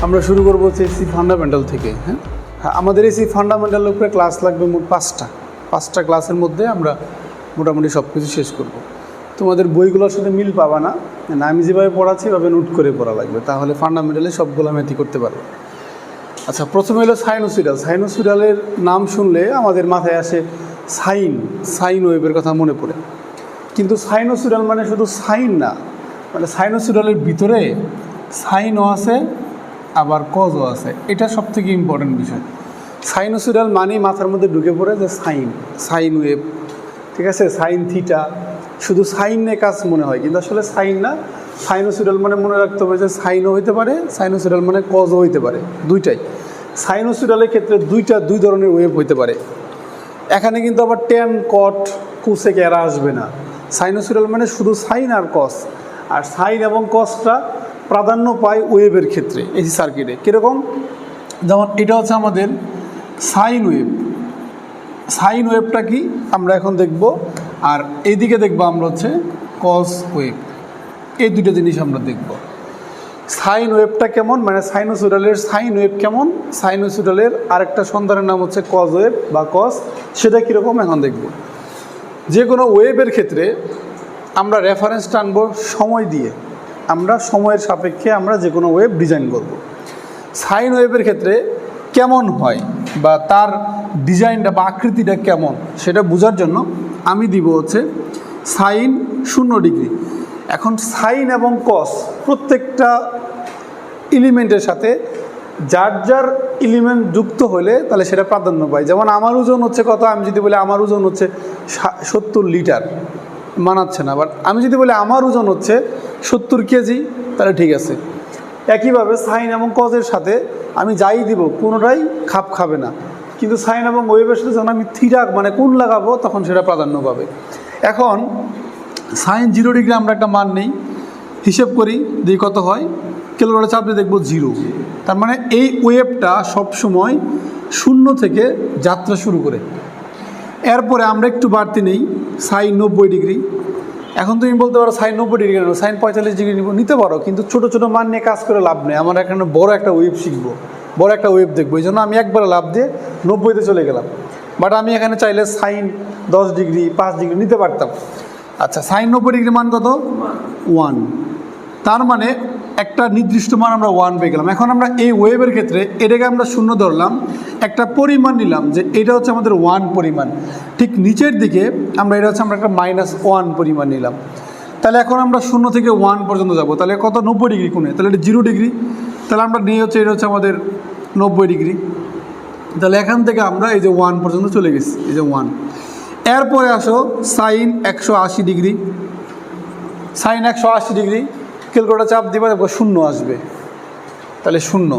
আমরা শুরু করব হচ্ছে এসি ফান্ডামেন্টাল থেকে। হ্যাঁ, আমাদের এসি ফান্ডামেন্টালের উপরে ক্লাস লাগবে মোট পাঁচটা ক্লাসের মধ্যে আমরা মোটামুটি সব কিছু শেষ করব। তোমাদের বইগুলোর সাথে মিল পাবা না, আমি যেভাবে পড়াচ্ছি এভাবে নোট করে পড়া লাগবে, তাহলে ফান্ডামেন্টালে সবগুলো ম্যাথই করতে পারবে। আচ্ছা, প্রথমে হলো সাইনোসুইডালের নাম শুনলে আমাদের মাথায় আসে সাইন ওয়েভের কথা মনে পড়ে, কিন্তু সাইনোসুইডাল মানে শুধু সাইন না, মানে সাইনোসুইডালের ভিতরে সাইনও আছে আবার কজও আছে। এটা সবথেকে ইম্পর্টেন্ট বিষয়। সাইনোসুইডাল মানেই মাথার মধ্যে ঢুকে পড়ে যে সাইন ওয়েভ, ঠিক আছে, সাইন থিটা, শুধু সাইনে কাজ মনে হয়, কিন্তু আসলে সাইন না। সাইনোসুইডাল মানে মনে রাখতে হবে যে সাইনও হইতে পারে, সাইনোসুইডাল মানে কজও হইতে পারে, দুইটাই। সাইনোসুইডালের ক্ষেত্রে দুই ধরনের ওয়েভ হইতে পারে। এখানে কিন্তু আবার ট্যান কট কোসেক এরা আসবে না। সাইনোসুইডাল মানে শুধু সাইন আর কস, আর সাইন এবং কসটা প্রাধান্য পায় ওয়েভের ক্ষেত্রে এসি সার্কিটে। কীরকম? যেমন এটা হচ্ছে আমাদের সাইন ওয়েভ। সাইন ওয়েভটা কি আমরা এখন দেখব, আর এইদিকে দেখব আমরা হচ্ছে কস ওয়েভ। এই দুটো জিনিস আমরা দেখব। সাইন ওয়েভটা কেমন, মানে সাইনোসুইডালের সাইন ওয়েভ কেমন, সাইনোসুইডালের আরেকটা সন্তানের নাম হচ্ছে কজ ওয়েভ বা কস, সেটা কীরকম এখন দেখব। যে কোনো ওয়েভের ক্ষেত্রে আমরা রেফারেন্স টানব সময় দিয়ে, আমরা সময়ের সাপেক্ষে আমরা যে কোনো ওয়েভ ডিজাইন করব। সাইন ওয়েভের ক্ষেত্রে কেমন হয় বা তার ডিজাইনটা বা আকৃতিটা কেমন সেটা বোঝার জন্য আমি দিব হচ্ছে সাইন 0 ডিগ্রি। এখন সাইন এবং কস প্রত্যেকটা এলিমেন্টের সাথে যার এলিমেন্ট যুক্ত হলে তাহলে সেটা প্রাধান্য পায়। যেমন আমার ওজন হচ্ছে কত, আমি যদি বলি আমার ওজন হচ্ছে 70 লিটার, মানাচ্ছে না। বাট আমি যদি বলি আমার ওজন হচ্ছে 70 কেজি, তাহলে ঠিক আছে। একইভাবে সাইন এবং কজের সাথে আমি যাই দিব কোনোটাই খাপ খাবে না, কিন্তু সাইন এবং ওয়েভের সাথে যখন আমি থিটা মানে কোণ লাগাবো তখন সেটা প্রাধান্য পাবে। এখন সাইন 0 ডিগ্রি আমরা একটা মান নেই, হিসেব করি, দিই কত হয়, ক্যালকুলেটরে চাপ দিয়ে দেখবো 0। তার মানে এই ওয়েভটা সবসময় 0 থেকে যাত্রা শুরু করে। এরপরে আমরা একটু বাড়তি নেই, সাইন 90 ডিগ্রি। এখন তুমি বলতে পারো সাইন 90 ডিগ্রি নেবো, সাইন 45 ডিগ্রি নিতে পারো, কিন্তু ছোটো ছোটো মান নিয়ে কাজ করে লাভ নেই। আমার এখানে বড় একটা ওয়েভ শিখবো, বড় একটা ওয়েভ দেখবো, এই জন্য আমি একবারে লাভ দিয়ে 90-তে চলে গেলাম। বাট আমি এখানে চাইলে সাইন 10 ডিগ্রি 5 ডিগ্রি নিতে পারতাম। আচ্ছা, সাইন 90 ডিগ্রি মান কত? 1। তার মানে একটা নির্দিষ্ট মান আমরা 1 পেয়ে গেলাম। এখন আমরা এই ওয়েভের ক্ষেত্রে এটাকে আমরা 0 ধরলাম, একটা পরিমাণ নিলাম যে এটা হচ্ছে আমাদের 1 পরিমাণ। ঠিক নিচের দিকে আমরা এটা হচ্ছে আমরা একটা -1 পরিমাণ নিলাম। তাহলে এখন আমরা 0 থেকে 1 পর্যন্ত যাব, তাহলে কত? 90 ডিগ্রি কোণে, তাহলে এটা 0 ডিগ্রি। তাহলে আমরা নিয়ে হচ্ছে এটা হচ্ছে আমাদের 90 ডিগ্রি। তাহলে এখান থেকে আমরা এই যে 1 পর্যন্ত চলে গেছি, এই যে 1। এরপরে আসো sine 180 degree. Sine 180 degree calculator চাপ দিবা, দেখবো 0 আসবে, তাহলে 0।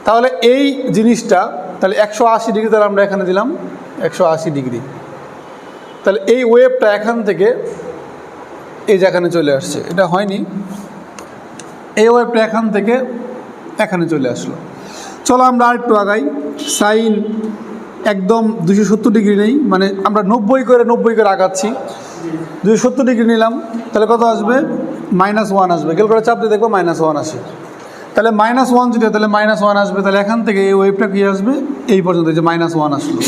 তাহলে এই জিনিসটা তাহলে 180 ডিগ্রি, তাহলে আমরা এখানে দিলাম 180 ডিগ্রি। তাহলে এই ওয়েভটা এখান থেকে এই যে এখানে চলে আসছে, এটা হয়নি, এই ওয়েভটা এখান থেকে এখানে চলে আসলো। চলো আমরা আরেকটু আগাই। সাইন একদম 270 ডিগ্রি নেই, মানে আমরা 90 করে আগাচ্ছি। 270 ডিগ্রি নিলাম, তাহলে কত আসবে? -1 আসবে। ক্যালকুলেটর চাপ দিয়ে দেখবো -1 আসে। তাহলে -1 যদি, তাহলে -1 আসবে। তাহলে এখান থেকে এই ওয়েভটা কী আসবে? এই পর্যন্ত, এই যে -1 আসলো,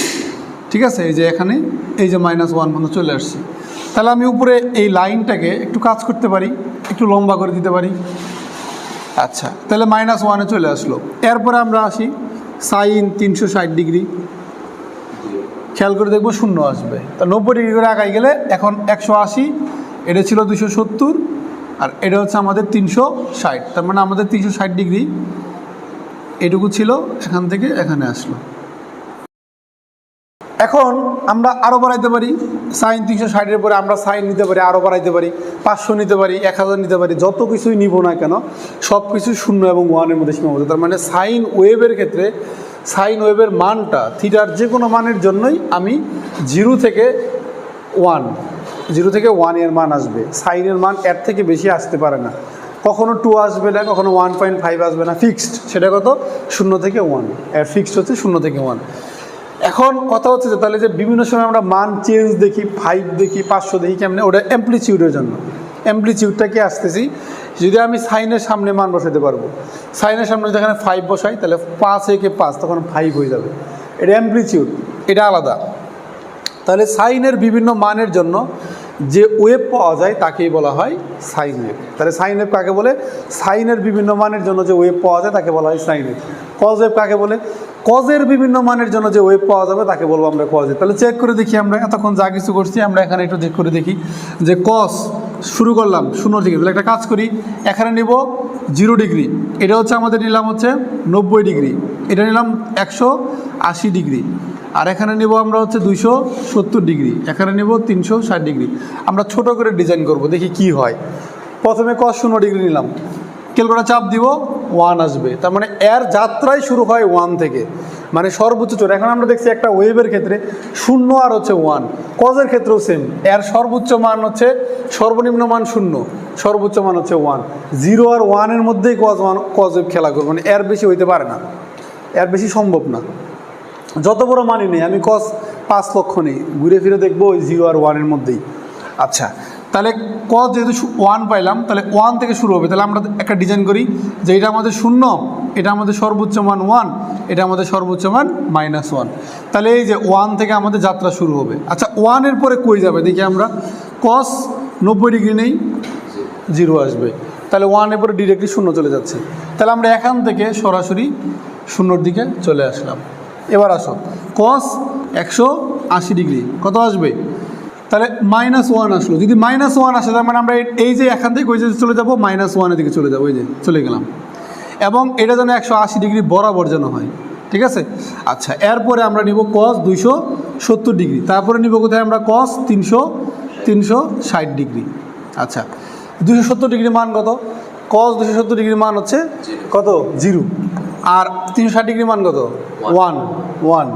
ঠিক আছে। এই যে এখানে এই যে -1 পর্যন্ত চলে আসছে। তাহলে আমি উপরে এই লাইনটাকে একটু কাজ করতে পারি, একটু লম্বা করে দিতে পারি। আচ্ছা, তাহলে -1-এ চলে আসলো। এরপরে আমরা আসি সাইন 360 ডিগ্রি, খেয়াল করে দেখবো 0 আসবে। তা 90 ডিগ্রি করে আগাই গেলে এখন 180, এটা ছিল 270, আর এটা হচ্ছে আমাদের 360। তার মানে আমাদের 360 ডিগ্রি এটুকু ছিল, এখান থেকে এখানে আসলো। এখন আমরা আরও বাড়াইতে পারি। সাইন 360-এর পরে আমরা সাইন নিতে পারি, আরও বাড়াইতে পারি, 500 নিতে পারি, 1000 নিতে পারি, যত কিছুই নিব না কেন সব কিছু 0 এবং 1-এর মধ্যে সীমাবদ্ধ। তার মানে সাইন ওয়েভের ক্ষেত্রে সাইন ওয়েভের মানটা থিটার যে কোনো মানের জন্যই আমি 0 থেকে 1 এর মান আসবে। সাইনের মান এর থেকে বেশি আসতে পারে না, কখনো 2 আসবে না, কখনো 1.5 আসবে না, ফিক্সড। সেটা কত? 0 থেকে 1, এর ফিক্সড হচ্ছে 0 থেকে 1। এখন কথা হচ্ছে যে তাহলে যে বিভিন্ন সময় আমরা মান চেঞ্জ দেখি, 5 দেখি, 500 দেখি, কেমনে? ওটা অ্যাম্পলিটিউডের জন্য। অ্যামপ্লিটিউডটাকে আসতেছি, যদি আমি সাইনের সামনে মান বসাতে পারবো, সাইনের সামনে যেখানে 5 বসাই তাহলে 5 একে 5 তখন 5 হয়ে যাবে, এটা অ্যামপ্লিটিউড, এটা আলাদা। তাহলে সাইনের বিভিন্ন মানের জন্য যে ওয়েভ পাওয়া যায় তাকেই বলা হয় সাইন ওয়েভ। তাহলে সাইন ওয়েভ কাকে বলে? সাইনের বিভিন্ন মানের জন্য যে ওয়েভ পাওয়া যায় তাকে বলা হয় সাইন ওয়েভ। কজ ওয়েভ কাকে বলে? কজের বিভিন্ন মানের জন্য যে ওয়েভ পাওয়া যাবে তাকে বলবো আমরা কজ ওয়েভ। তাহলে চেক করে দেখি, আমরা এতক্ষণ যা কিছু করছি আমরা এখানে একটু চেক করে দেখি যে কস শুরু করলাম 0 থেকে, তাহলে একটা কাজ করি, এখানে নিব 0 ডিগ্রি, এটা হচ্ছে আমাদের নিলাম হচ্ছে 90 ডিগ্রি, এটা নিলাম 180 ডিগ্রি, আর এখানে নেব আমরা হচ্ছে 270 ডিগ্রি, এখানে নেব 360 ডিগ্রি। আমরা ছোট করে ডিজাইন করব, দেখি কি হয়। প্রথমে cos 0 ডিগ্রি নিলাম, ক্যালকুলেটর চাপ দিব 1 আসবে, তার মানে এর যাত্রাই শুরু হয় 1 থেকে, মানে সর্বোচ্চ চোর। এখন আমরা দেখছি একটা ওয়েভের ক্ষেত্রে 0 আর হচ্ছে 1, কজের ক্ষেত্রেও সেম, এর সর্বোচ্চ মান হচ্ছে, সর্বনিম্ন মান 0, সর্বোচ্চ মান হচ্ছে 1, 0 আর 1-এর মধ্যেই কজ ওয়েভ খেলা করবো, মানে এর বেশি হইতে পারে না, এর বেশি সম্ভব না। যত বড় মানই নেই, আমি cos 5 লক্ষ নেই, ঘুরে ফিরে দেখবো ওই 0 আর 1-এর মধ্যেই। আচ্ছা, তাহলে cos যেহেতু 1 পাইলাম, তাহলে 1 থেকে শুরু হবে, তাহলে আমরা একটা ডিজাইন করি যে এটা আমাদের 0, এটা আমাদের সর্বোচ্চ মান 1, এটা আমাদের সর্বোচ্চ মান -1, তাহলে এই যে 1 থেকে আমাদের যাত্রা শুরু হবে। আচ্ছা, 1-এর পরে কই যাবে দেখি আমরা, cos 90 ডিগ্রি নেই, 0 আসবে, তাহলে 1-এর পরে ডিরেক্টলি 0 চলে যাচ্ছে, তাহলে আমরা এখান থেকে সরাসরি 0-র দিকে চলে আসলাম। এবার আসো, cos 180 ডিগ্রি কত আসবে? তাহলে -1 আসলো, যদি -1 আসে তার মানে আমরা এই যে এখান থেকে ওই যে চলে যাবো, -1-এর দিকে চলে যাবো, ওই যে চলে গেলাম, এবং এটা যেন 180 ডিগ্রি বরাবর যেন হয়, ঠিক আছে? আচ্ছা, এরপরে আমরা নিব cos 270 ডিগ্রি, তারপরে নিব কোথায় আমরা cos 360 ডিগ্রি। আচ্ছা, 270 ডিগ্রি মান কত? cos 270 ডিগ্রি মান হচ্ছে কত? 0, আর 360 ডিগ্রি মান কত? 1,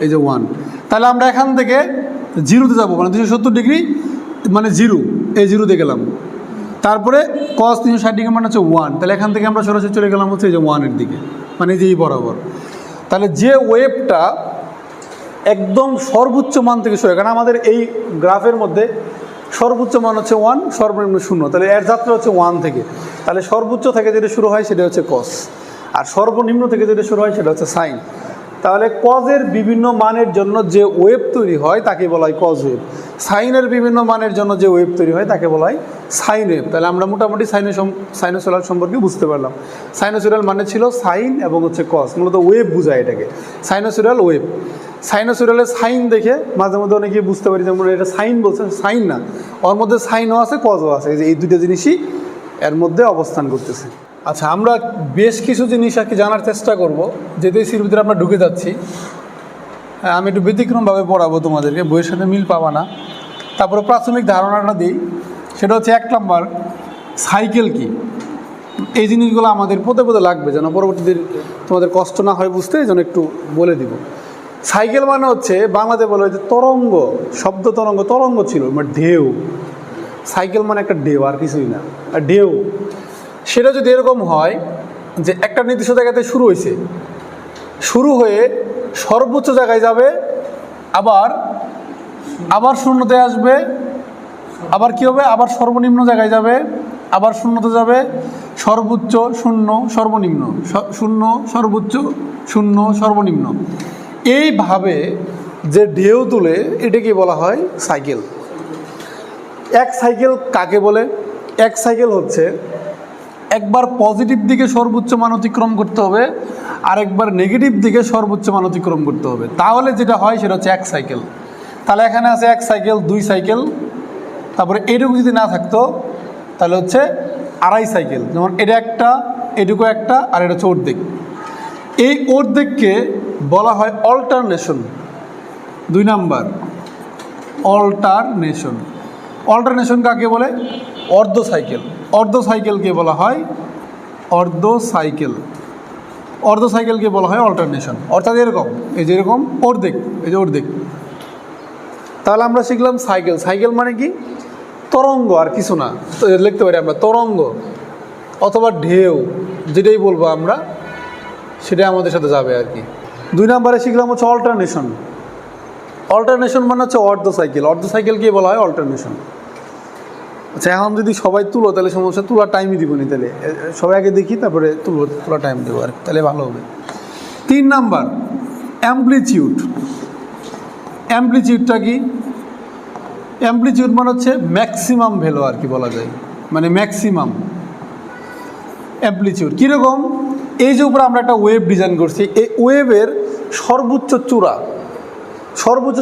এই যে 1, তাহলে আমরা এখান থেকে 0-তে যাবো, মানে 270 ডিগ্রি মানে 0, এই 0-তে গেলাম, তারপরে cos 360 ডিগ্রি মানে হচ্ছে 1, তাহলে এখান থেকে আমরা সরাসরি চলে গেলাম হচ্ছে এই যে 1-এর দিকে, মানে যে এই বরাবর। তাহলে যে ওয়েভটা একদম সর্বোচ্চ মান থেকে শুরু হয়, কারণ আমাদের এই গ্রাফের মধ্যে সর্বোচ্চ মান হচ্ছে 1, সর্বনিম্ন 0, তাহলে এর যাত্রা হচ্ছে 1 থেকে, তাহলে সর্বোচ্চ থেকে যেটা শুরু হয় সেটা হচ্ছে cos, আর সর্বনিম্ন থেকে যেটা শুরু হয় সেটা হচ্ছে সাইন। তাহলে কজের বিভিন্ন মানের জন্য যে ওয়েভ তৈরি হয় তাকে বলা হয় কজ ওয়েভ, সাইনের বিভিন্ন মানের জন্য যে ওয়েভ তৈরি হয় তাকে বলা হয় সাইন ওয়েভ। তাহলে আমরা মোটামুটি সাইনোসোইডাল সম্পর্কে বুঝতে পারলাম। সাইনোসোইডাল মানে ছিল সাইন এবং হচ্ছে কজ, মূলত ওয়েভ বোঝায় এটাকে, সাইনোসোইডাল ওয়েভ। সাইনোসোইডালের সাইন দেখে মাঝে মধ্যে অনেকেই বুঝতে পারি যেমন এটা সাইন বলছে, সাইন না, ওর মধ্যে সাইনও আছে কজও আছে, এই দুটো জিনিসই এর মধ্যে অবস্থান করতেছে। আচ্ছা, আমরা বেশ কিছু জিনিস আর কি জানার চেষ্টা করব, যেতে সির ভিতরে আমরা ঢুকে যাচ্ছি। আমি একটু ব্যতিক্রমভাবে পড়াবো তোমাদেরকে, বইয়ের সাথে মিল পাবা না। তারপরে প্রাথমিক ধারণাটা দিই, সেটা হচ্ছে 1 নম্বর সাইকেল কি। এই জিনিসগুলো আমাদের পদে লাগবে যেন পরবর্তীতে তোমাদের কষ্ট না হয় বুঝতে, যেন একটু বলে দিব। সাইকেল মানে হচ্ছে বাংলাতে বলে যে তরঙ্গ, শব্দ তরঙ্গ ছিল, মানে ঢেউ। সাইকেল মানে একটা ঢেউ, আর কিছুই না, আর ঢেউ। সেটা যদি এরকম হয় যে একটা নির্দিষ্ট জায়গাতে শুরু হয়ে সর্বোচ্চ জায়গায় যাবে, আবার শূন্যতে আসবে, আবার কী হবে, আবার সর্বনিম্ন জায়গায় যাবে, আবার শূন্যতে যাবে, সর্বোচ্চ শূন্য সর্বনিম্ন, শূন্য সর্বোচ্চ শূন্য সর্বনিম্ন, এইভাবে যে ঢেউ তুলে এটাকে বলা হয় সাইকেল। এক সাইকেল কাকে বলে? এক সাইকেল হচ্ছে একবার পজিটিভ দিকে সর্বোচ্চ মান অতিক্রম করতে হবে, আর একবার নেগেটিভ দিকে সর্বোচ্চ মান অতিক্রম করতে হবে, তাহলে যেটা হয় সেটা হচ্ছে এক সাইকেল। তাহলে এখানে আছে 1 সাইকেল, 2 সাইকেল, তারপরে এটুকু যদি না থাকতো তাহলে হচ্ছে 2.5 সাইকেল। যেমন এটা একটা, এটুকু একটা, আর এটা হচ্ছে অর্ধেক। এই অর্ধেককে বলা হয় অল্টারনেশন। 2 number alternation. অল্টারনেশন কাকে বলে? অর্ধ সাইকেল। অর্ধ সাইকেলকে বলা হয় অর্ধ সাইকেলকে বলা হয় অল্টারনেশন। অর্থাৎ এরকম, এই যে এরকম অর্ধেক, এই যে অর্ধেক। তাহলে আমরা শিখলাম সাইকেল। সাইকেল মানে কি? তরঙ্গ, আর কিছু না। তো লিখতে পারি আমরা তরঙ্গ অথবা ঢেউ, যেটাই বলবো আমরা সেটাই আমাদের সাথে যাবে আর কি। 2 নম্বরে শিখলাম হচ্ছে অল্টারনেশন। অল্টারনেশন মানে হচ্ছে অর্ধ সাইকেল। অর্ধ সাইকেলকে বলা হয় অল্টারনেশন। আচ্ছা, এখন যদি সবাই তুলো তাহলে সমস্যা, তোলার টাইমই দিব নি, তাহলে সবাই আগে দেখি তারপরে তোলা টাইম দেবো, আর তাহলে ভালো হবে। 3 নাম্বার অ্যাম্প্লিটিউড। অ্যাম্প্লিটিউডটা কি? অ্যাম্প্লিটিউড মানে হচ্ছে ম্যাক্সিমাম ভ্যালু আর কি বলা যায়, মানে ম্যাক্সিমাম অ্যাম্প্লিটিউড। কীরকম? এই যে উপরে আমরা একটা ওয়েভ ডিজাইন করছি, এই ওয়েভের সর্বোচ্চ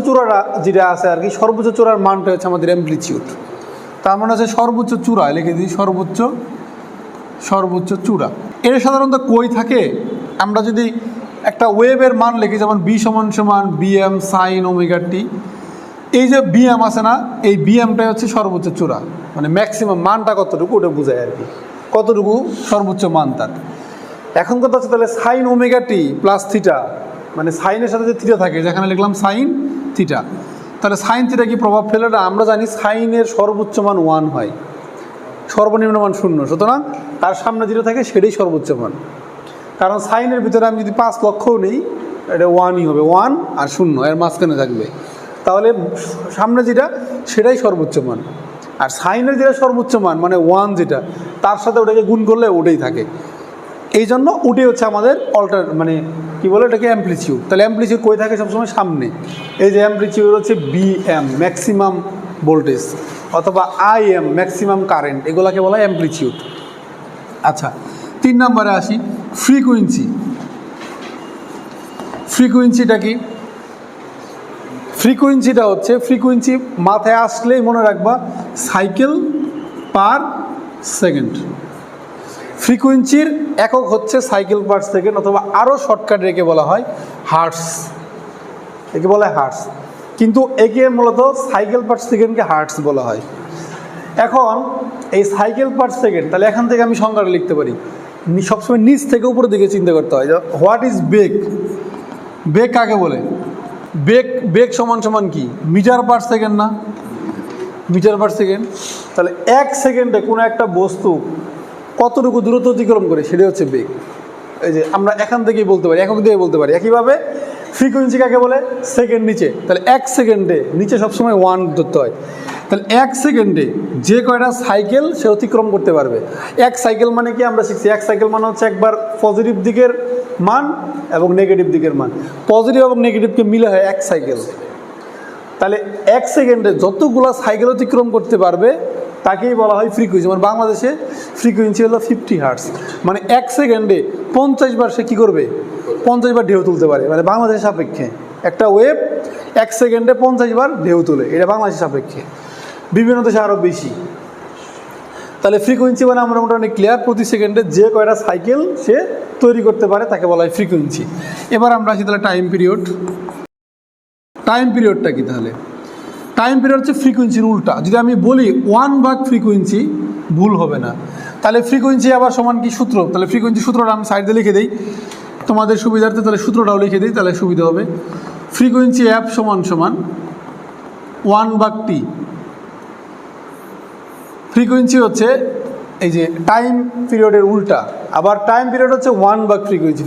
চূড়াটা যেটা আছে আর কি, সর্বোচ্চ চূড়ার মানটা হচ্ছে আমাদের অ্যাম্প্লিটিউড। তার মানে হচ্ছে সর্বোচ্চ চূড়া, লিখে দিই সর্বোচ্চ চূড়া। এটা সাধারণত কই থাকে? আমরা যদি একটা ওয়েভের মান লিখি, যেমন বি সমান বিএম সাইন ওমেগা টি, এই যে বিএম আছে না, এই বিএমটাই হচ্ছে সর্বোচ্চ চূড়া, মানে ম্যাক্সিমাম মানটা কতটুকু ওটা বোঝায় আর কি, কতটুকু সর্বোচ্চ মান তার। এখন কথা হচ্ছে তাহলে sine omega t plus theta, মানে সাইনের সাথে যে থিটা থাকে, যেখানে লিখলাম সাইন থিটা, তাহলে সাইন থিটা কি প্রভাব ফেলে না? আমরা জানি সাইনের সর্বোচ্চ মান 1 হয়, সর্বনিম্ন মান 0, সুতরাং তার সামনে যেটা থাকে সেটাই সর্বোচ্চ মান। কারণ সাইনের ভিতরে আমি যদি 5 লক্ষও নেই, এটা 1ই হবে, 1 আর 0 এর মাঝখানে থাকবে, তাহলে সামনে যেটা সেটাই সর্বোচ্চ মান। আর সাইনের যেটা সর্বোচ্চ মান মানে 1 যেটা, তার সাথে ওটাকে গুণ করলে ওটাই থাকে, এই জন্য ওটাই হচ্ছে আমাদের মানে কি বলে এটাকে অ্যাম্প্লিটিউড। তাহলে অ্যাম্প্লিটিউড কই থাকে? সবসময় সামনে। এই যে অ্যাম্প্লিটিউড হচ্ছে বিএম ম্যাক্সিমাম ভোল্টেজ, অথবা আইএম ম্যাক্সিমাম কারেন্ট, এগুলাকে বলা হয় অ্যাম্প্লিটিউড। আচ্ছা, 3 নম্বরে আসি, ফ্রিকোয়েন্সি। ফ্রিকোয়েন্সিটা কি? ফ্রিকোয়েন্সিটা হচ্ছে, ফ্রিকোয়েন্সি মাথায় আসলেই মনে রাখবা সাইকেল পার সেকেন্ড। ফ্রিকোয়েন্সির একক হচ্ছে সাইকেল পার সেকেন্ড, অথবা আরও শর্টকাট রেখে বলা হয় হার্টস, একে বলা হয় হার্টস, কিন্তু একে মূলত সাইকেল পার সেকেন্ডকে হার্টস বলা হয়। এখন এই সাইকেল পার সেকেন্ড, তাহলে এখান থেকে আমি সংজ্ঞাটা লিখতে পারি, সবসময় নিচ থেকে উপরের দিকে চিন্তা করতে হয়। হোয়াট ইজ বেগ? বেগ কাকে বলে? বেগ সমান কি? মিটার পার সেকেন্ড না? Metre per second. তাহলে 1 সেকেন্ডে কোনো একটা বস্তু কতটুকু দূরত্ব অতিক্রম করে সেটাই হচ্ছে বেগ। এই যে আমরা এখান থেকেই বলতে পারি, একক দিয়ে বলতে পারি। একইভাবে ফ্রিকোয়েন্সি কাকে বলে? সেকেন্ড নিচে। তাহলে 1 সেকেন্ডে নিচে সবসময় 1 ধরতে হয়। তাহলে 1 সেকেন্ডে যে কয়টা সাইকেল সে অতিক্রম করতে পারবে। 1 সাইকেল মানে কি আমরা শিখছি? 1 সাইকেল মানে হচ্ছে একবার পজিটিভ দিকের মান এবং নেগেটিভ দিকের মান, পজিটিভ এবং নেগেটিভকে মিলে হয় 1 সাইকেল। তাহলে 1 সেকেন্ডে যতগুলো সাইকেল অতিক্রম করতে পারবে তাকেই বলা হয় ফ্রিকোয়েন্সি। মানে বাংলাদেশে ফ্রিকোয়েন্সি হলো 50 হার্টস, মানে 1 সেকেন্ডে 50 বার সে কী করবে? 50 বার ঢেউ তুলতে পারে। মানে বাংলাদেশের সাপেক্ষে একটা ওয়েভ 1 সেকেন্ডে 50 বার ঢেউ তোলে, এটা বাংলাদেশের সাপেক্ষে। বিভিন্ন দেশে আরও বেশি। তাহলে ফ্রিকোয়েন্সি মানে আমরা মোটামুটি ক্লিয়ার, প্রতি সেকেন্ডে যে কয়টা সাইকেল সে তৈরি করতে পারে তাকে বলা হয় ফ্রিকোয়েন্সি। এবার আমরা আসি তাহলে টাইম পিরিয়ড। টাইম পিরিয়ডটা কি? তাহলে টাইম পিরিয়ড হচ্ছে ফ্রিকোয়েন্সির উল্টা। যদি আমি বলি 1/, ফ্রিকোয়েন্সি, ভুল হবে না। তাহলে ফ্রিকোয়েন্সি আবার সমান কি? সূত্র। তাহলে ফ্রিকোয়েন্সি সূত্রটা আমি সাইডে লিখে দিই তোমাদের সুবিধার্থে, তাহলে সূত্রটাও লিখে দিই, তাহলে সুবিধা হবে। ফ্রিকোয়েন্সি এফ সমান 1/t। ফ্রিকোয়েন্সি হচ্ছে এই যে টাইম পিরিয়ডের উল্টা, আবার টাইম পিরিয়ড হচ্ছে 1/,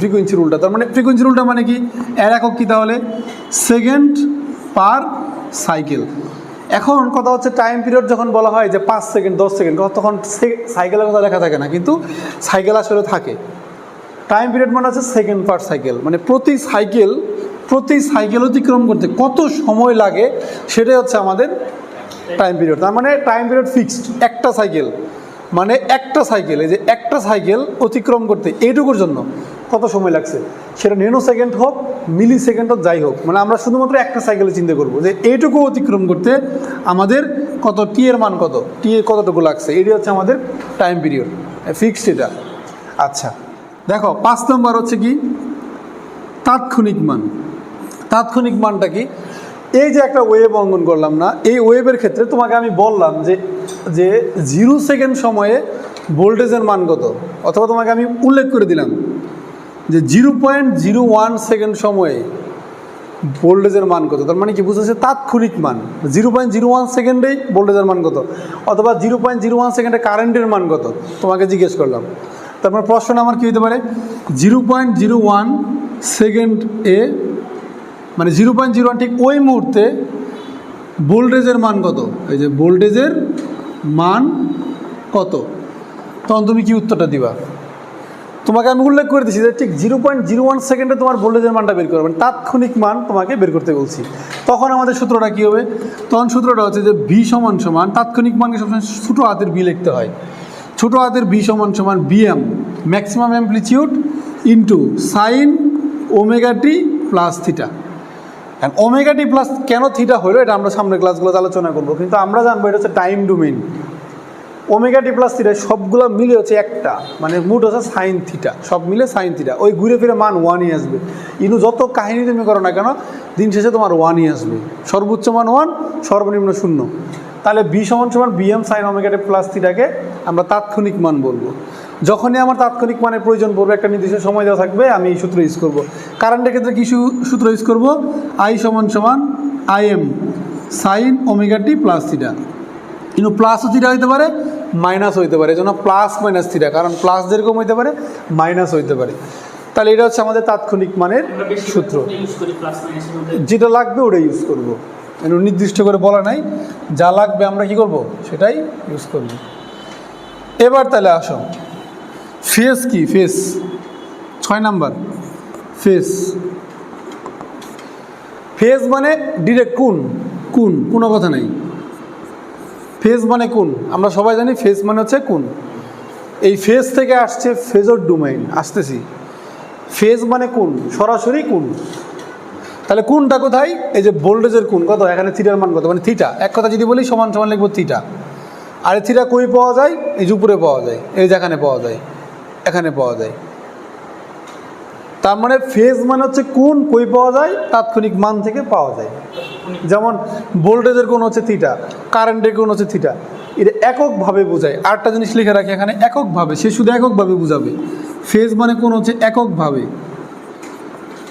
ফ্রিকোয়েন্সির উল্টা। তার মানে ফ্রিকোয়েন্সির উল্টা মানে কি? এর একক কি তাহলে? সেকেন্ড পার সাইকেল। এখন কথা হচ্ছে টাইম পিরিয়ড যখন বলা হয় যে 5 সেকেন্ড 10 সেকেন্ড, তখন সাইকেলের কথা লেখা থাকে না, কিন্তু সাইকেল আসলে থাকে। টাইম পিরিয়ড মানে হচ্ছে সেকেন্ড পার সাইকেল, মানে প্রতি সাইকেল অতিক্রম করতে কত সময় লাগে সেটাই হচ্ছে আমাদের টাইম পিরিয়ড। তার মানে টাইম পিরিয়ড ফিক্সড, একটা সাইকেল মানে একটা সাইকেল, এই যে একটা সাইকেল অতিক্রম করতে এইটুকুর জন্য কত সময় লাগছে, সেটা ন্যানো সেকেন্ড হোক, মিলি সেকেন্ড হোক, যাই হোক, মানে আমরা শুধুমাত্র একটা সাইকেলে চিন্তা করবো যে এইটুকু অতিক্রম করতে আমাদের কত টি এর মান, টি এর কতটুকু লাগছে, এটি হচ্ছে আমাদের টাইম পিরিয়ড, ফিক্সড এটা। আচ্ছা দেখো 5 নম্বর হচ্ছে কি? তাৎক্ষণিক মান। তাৎক্ষণিক মানটা কি? এই যে একটা ওয়েভ অঙ্কন করলাম না, এই ওয়েভের ক্ষেত্রে তোমাকে আমি বললাম যে 0 সেকেন্ড সময়ে ভোল্টেজের মান কত, অথবা তোমাকে আমি উল্লেখ করে দিলাম যে 0.01 সেকেন্ড সময়ে ভোল্টেজের মান কত। তার মানে কি বুঝতেছে? তাৎক্ষণিক মান। 0.01 সেকেন্ডেই ভোল্টেজের মান কত, অথবা 0.01 সেকেন্ডে কারেন্টের মান কত তোমাকে জিজ্ঞেস করলাম। তারপর প্রশ্ন আমার কী হতে পারে? 0.01 সেকেন্ড এ, মানে 0.01 ঠিক ওই মুহূর্তে ভোল্টেজের মান কত? এই যে ভোল্টেজের মান কত, তখন তুমি কি উত্তরটা দিবা? তোমাকে আমি উল্লেখ করে দিচ্ছি যে ঠিক 0.01 সেকেন্ডে তোমার ভোল্টেজের মানটা বের করবে, তাৎক্ষণিক মান তোমাকে বের করতে বলছি। তখন আমাদের সূত্রটা কী হবে? তখন সূত্রটা হচ্ছে যে ভি সমান সমান, তাৎক্ষণিক মানকে সবসময় ছোটো হাতের বি লিখতে হয়। ছোটো হাতের বি সমান সমান BM maximum amplitude into sine omega t plus theta. And omega t plus কেন থিটা হলো এটা আমরা সামনের ক্লাসগুলোতে আলোচনা করবো, কিন্তু আমরা জানবো এটা হচ্ছে time domain. Omega t plus theta সবগুলো মিলে হচ্ছে একটা, মানে মোট হচ্ছে সাইন থিটা, সব মিলে সাইন থিটা। ওই ঘুরে ফিরে মান ওয়ানই আসবে। ইনু যত কাহিনী তুমি করো না কেন, দিন শেষে তোমার ওয়ানই আসবে। সর্বোচ্চ মান ওয়ান, সর্বনিম্ন শূন্য। তাহলে বি সমান সমান BM sine omega t plus থিটাকে আমরা তাৎক্ষণিক মান বলবো। যখনই আমার তাৎক্ষণিক মানের প্রয়োজন পড়বে, একটা নির্দিষ্ট সময় দেওয়া থাকবে, আমি এই সূত্র ইউজ করবো। কারেন্টের ক্ষেত্রে কি সূত্র ইউজ করবো? আই সমান সমান I am sine omega t plus theta. কিন্তু প্লাসও থিটা হইতে পারে, মাইনাস হইতে পারে, এই জন্য প্লাস মাইনাস থিটা, কারণ প্লাস যেরকম হইতে পারে মাইনাস হইতে পারে। তাহলে এটা হচ্ছে আমাদের তাৎক্ষণিক মানের সূত্র। যেটা লাগবে ওটাই ইউজ করবো, নির্দিষ্ট করে বলা নাই, যা লাগবে আমরা কি করব সেটাই ইউজ করব। এবার তাহলে আসো, ফেজ কি? Phase 6 number phase. ফেজ মানে ডিরেক্ট কোণ, কোণ, কোনো কথা নেই। ফেজ মানে কোণ, আমরা সবাই জানি ফেজ মানে হচ্ছে কোণ। এই ফেজ থেকে আসছে ফেজর ডোমেইন, আসতেছি। ফেজ মানে কোণ, সরাসরি কোণ। তাহলে কোণটা কোথায়? এই যে ভোল্টেজের কোণ কত, এখানে থিটার মান কত, মানে থিটা। এক কথা যদি বলি সমান সমান লিখবো থিটা। আর এই থিটা কই পাওয়া যায়? এই যে উপরে পাওয়া যায়, এই যে এখানে পাওয়া যায়, এখানে পাওয়া যায়। তার মানে ফেজ মানে হচ্ছে কোণ, কই পাওয়া যায়? তাৎক্ষণিক মান থেকে পাওয়া যায়। যেমন ভোল্টেজের কোণ হচ্ছে থিটা, কারেন্টের কোণ হচ্ছে থিটা। এটা এককভাবে বোঝায়। আরেকটা জিনিস লিখে রাখি এখানে, এককভাবে, সে শুধু এককভাবে বুঝাবে। ফেজ মানে কোণ হচ্ছে এককভাবে,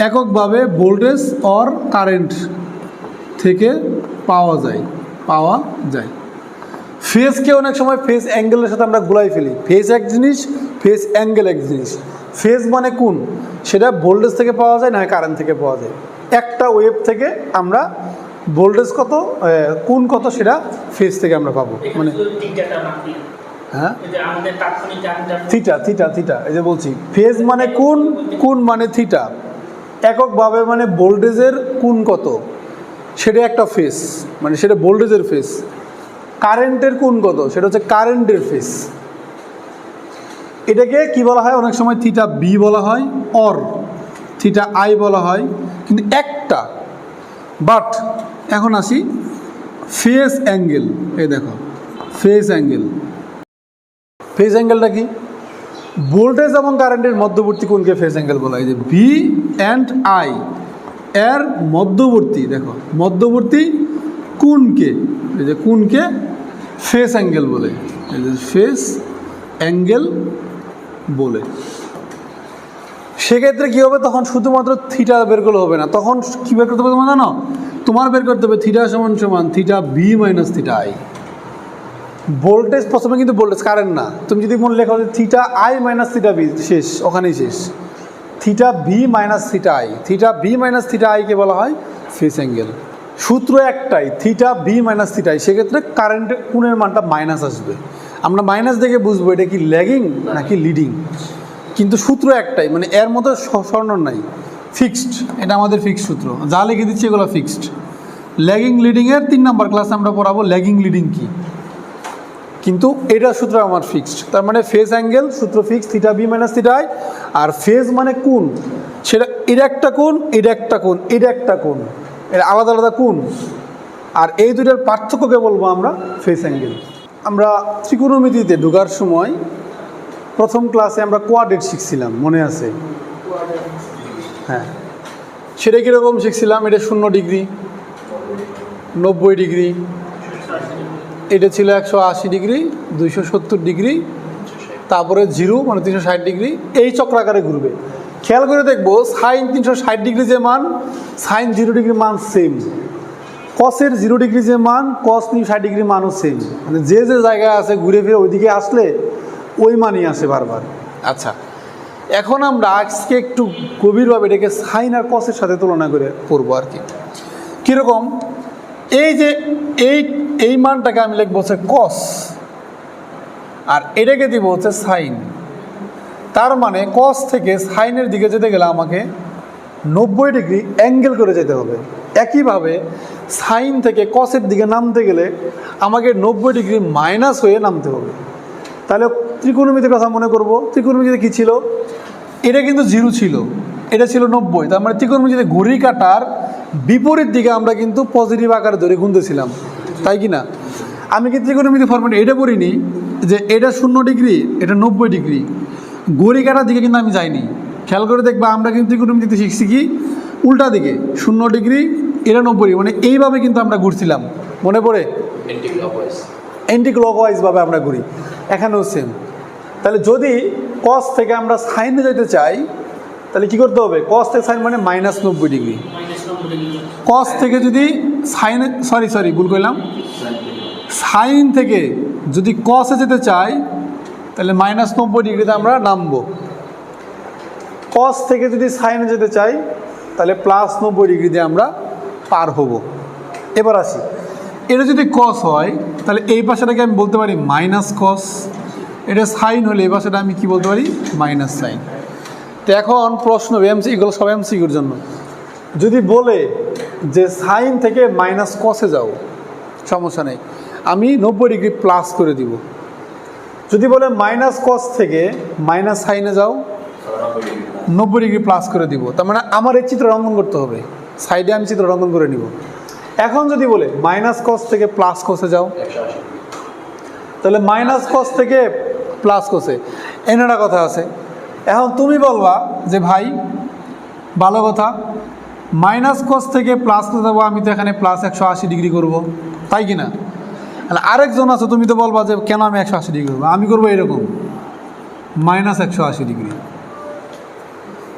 এককভাবে ভোল্টেজ অর কারেন্ট থেকে পাওয়া যায়, পাওয়া যায়। ফেজকে অনেক সময় ফেজ অ্যাঙ্গেলের সাথে আমরা গুলাই ফেলি। ফেজ এক জিনিস, ফেজ অ্যাঙ্গেল এক জিনিস। ফেজ মানে কোণ, সেটা ভোল্টেজ থেকে পাওয়া যায় না কারেন্ট থেকে পাওয়া যায়। একটা ওয়েভ থেকে আমরা ভোল্টেজ কত, কোণ কত, সেটা ফেজ থেকে আমরা পাবো। মানে হ্যাঁ, থিটা, থিটা, থিটা, এই যে বলছি ফেজ মানে কোণ, কোণ মানে থিটা। এককভাবে মানে ভোল্টেজের কোণ কত, সেটা একটা ফেজ, মানে সেটা ভোল্টেজের ফেজ। কারেন্টের কোণ কত, সেটা হচ্ছে কারেন্টের ফেজ। এটাকে কি বলা হয়? অনেক সময় থিটা বি বলা হয়, অর থিটা আই বলা হয়, কিন্তু একটা। বাট এখন আসি ফেজ অ্যাঙ্গেল। এই দেখো ফেজ অ্যাঙ্গেল। ফেজ অ্যাঙ্গেলটা কি? ভোল্টেজ এবং কারেন্টের মধ্যবর্তী কোণকে ফেজ অ্যাঙ্গেল বলা হয়। যে ভি অ্যান্ড আই এর মধ্যবর্তী, দেখো মধ্যবর্তী কোণকে, এই যে কোণকে ফেজ অ্যাঙ্গেল বলে, এই যে ফেজ অ্যাঙ্গেল বলে। সেক্ষেত্রে কী হবে? তখন শুধুমাত্র থিটা বের করলে হবে না, তখন কী বের করতে হবে তোমার জানো? তোমার বের করতে হবে থিটা সমান সমান theta B minus theta I. Voltage প্রথমে কিন্তু ভোল্টেজ, কারেন্ট না। তুমি যদি মনে লেখো যে theta i minus theta b, শেষ, ওখানেই শেষ। Theta B minus theta i, theta B minus theta আইকে বলা হয় ফেজ অ্যাঙ্গেল। সূত্র একটাই, theta B minus theta i. সেক্ষেত্রে কারেন্টের কোণের মানটা মাইনাস আসবে। আমরা মাইনাস দেখে বুঝবো এটা কি ল্যাগিং নাকি লিডিং, কিন্তু সূত্র একটাই, মানে এর মধ্যে স্বর্ণ নাই, ফিক্সড। এটা আমাদের ফিক্সড সূত্র, যা লিখে দিচ্ছি এগুলো ফিক্সড। ল্যাগিং লিডিংয়ের 3 নাম্বার ক্লাসে আমরা পড়াবো ল্যাগিং লিডিং কি, কিন্তু এটা সূত্র আমার ফিক্সড। তার মানে ফেজ অ্যাঙ্গেল সূত্র fix, theta B minus theta I. আর ফেজ মানে কোণ, সেটা এটা একটা কোণ, এটা একটা কোণ, এটা একটা কোণ, এটা আলাদা আলাদা কোণ। আর এই দুইটার পার্থক্যকে বলবো আমরা ফেজ অ্যাঙ্গেল। আমরা ত্রিকোণমিতিতে ঢোকার সময় প্রথম ক্লাসে আমরা কোয়াড্রেট শিখছিলাম, মনে আছে? হ্যাঁ, সেটা কীরকম শিখছিলাম? এটা 0 ডিগ্রি, 90 ডিগ্রি, এটা ছিল 180 ডিগ্রি, 270 ডিগ্রি, তারপরে 0 মানে 360 ডিগ্রি, এই চক্রাকারে ঘুরবে। খেয়াল করে দেখবো সাইন 360 ডিগ্রি যে মান, সাইন 0 ডিগ্রি মান সেম। কসের 0 ডিগ্রি যে মান, কস 360 ডিগ্রি মানও সেম। মানে যে যে জায়গায় আছে ঘুরে ফিরে ওইদিকে আসলে ওই মানই আসে বারবার। আচ্ছা, এখন আমরা আজকে একটু গভীরভাবে এটাকে সাইন আর কসের সাথে তুলনা করে পড়বো আর কি। কীরকম? এই যে এই মানটাকে আমি লিখবো হচ্ছে কস, আর এটাকে দিব হচ্ছে সাইন। তার মানে কস থেকে সাইনের দিকে যেতে গেলে আমাকে 90 ডিগ্রি অ্যাঙ্গেল করে যেতে হবে। একইভাবে সাইন থেকে কসের দিকে নামতে গেলে আমাকে 90 ডিগ্রি মাইনাস হয়ে নামতে হবে। তাহলে ত্রিকোণমিতির কথা মনে করব। ত্রিকোণমিতিতে কী ছিল? এটা কিন্তু 0 ছিল, এটা ছিল 90। তার মানে ত্রিকোণমিতিতে ঘড়ি কাটার বিপরীত দিকে আমরা কিন্তু পজিটিভ আকারে ধরে গুনতেছিলাম, তাই কি না? আমি কি ত্রিকোণমিতি ফরম্যাটে এটা পড়িনি যে এটা 0 ডিগ্রি, এটা 90 ডিগ্রি, ঘড়ি কাটার দিকে কিন্তু আমি যাইনি। খেয়াল করে দেখবা আমরা কিন্তু ত্রিকোণমিতিতে শিখছি কি উল্টা দিকে 0 ডিগ্রি, এটা 90, মানে এইভাবে কিন্তু আমরা ঘুরছিলাম, মনে পড়ে? অ্যান্টি ক্লকওয়াইজভাবে আমরা ঘুরি, এখানেও সেম। তাহলে যদি কস থেকে আমরা সাইনে যেতে চাই তাহলে কি করতে হবে? কস থেকে সাইন মানে -90 ডিগ্রি। কস থেকে যদি সাইন, সরি ভুল করলাম, সাইন থেকে যদি কসে যেতে চাই তাহলে -90 ডিগ্রিতে আমরা নামবো। কস থেকে যদি সাইনে যেতে চাই তাহলে +90 ডিগ্রি দিয়ে আমরা পার হব। এবার আসি, এটা যদি কস হয় তাহলে এই পাশাটাকে আমি বলতে পারি মাইনাস কস, এটা সাইন হলে এই পাশাটা আমি কি বলতে পারি? Minus sine. তো এখন প্রশ্ন এগুলো সব এমসিকিউর জন্য। যদি বলে যে সাইন থেকে মাইনাস কসে যাও, সমস্যা নেই, আমি 90 ডিগ্রি প্লাস করে দিব। যদি বলে মাইনাস কস থেকে মাইনাস সাইনে যাও, 90 ডিগ্রি প্লাস করে দিব। তার মানে আমার এই চিত্র রঙ্গন করতে হবে, সাইডে আমি চিত্র রঙ্গন করে নিব। এখন যদি বলে মাইনাস কস থেকে প্লাস কসে যাও, তাহলে মাইনাস কস থেকে প্লাস কসে এনেটা কথা আছে। এখন তুমি বলবা যে ভাই ভালো কথা, মাইনাস কস থেকে প্লাস কসে যাবো, আমি তো এখানে +180 ডিগ্রি করব, তাই কি না? তাহলে আরেকজন আছে, তুমি তো বলবা যে কেন আমি 180 ডিগ্রি করবো, আমি করবো এরকম -180 ডিগ্রি।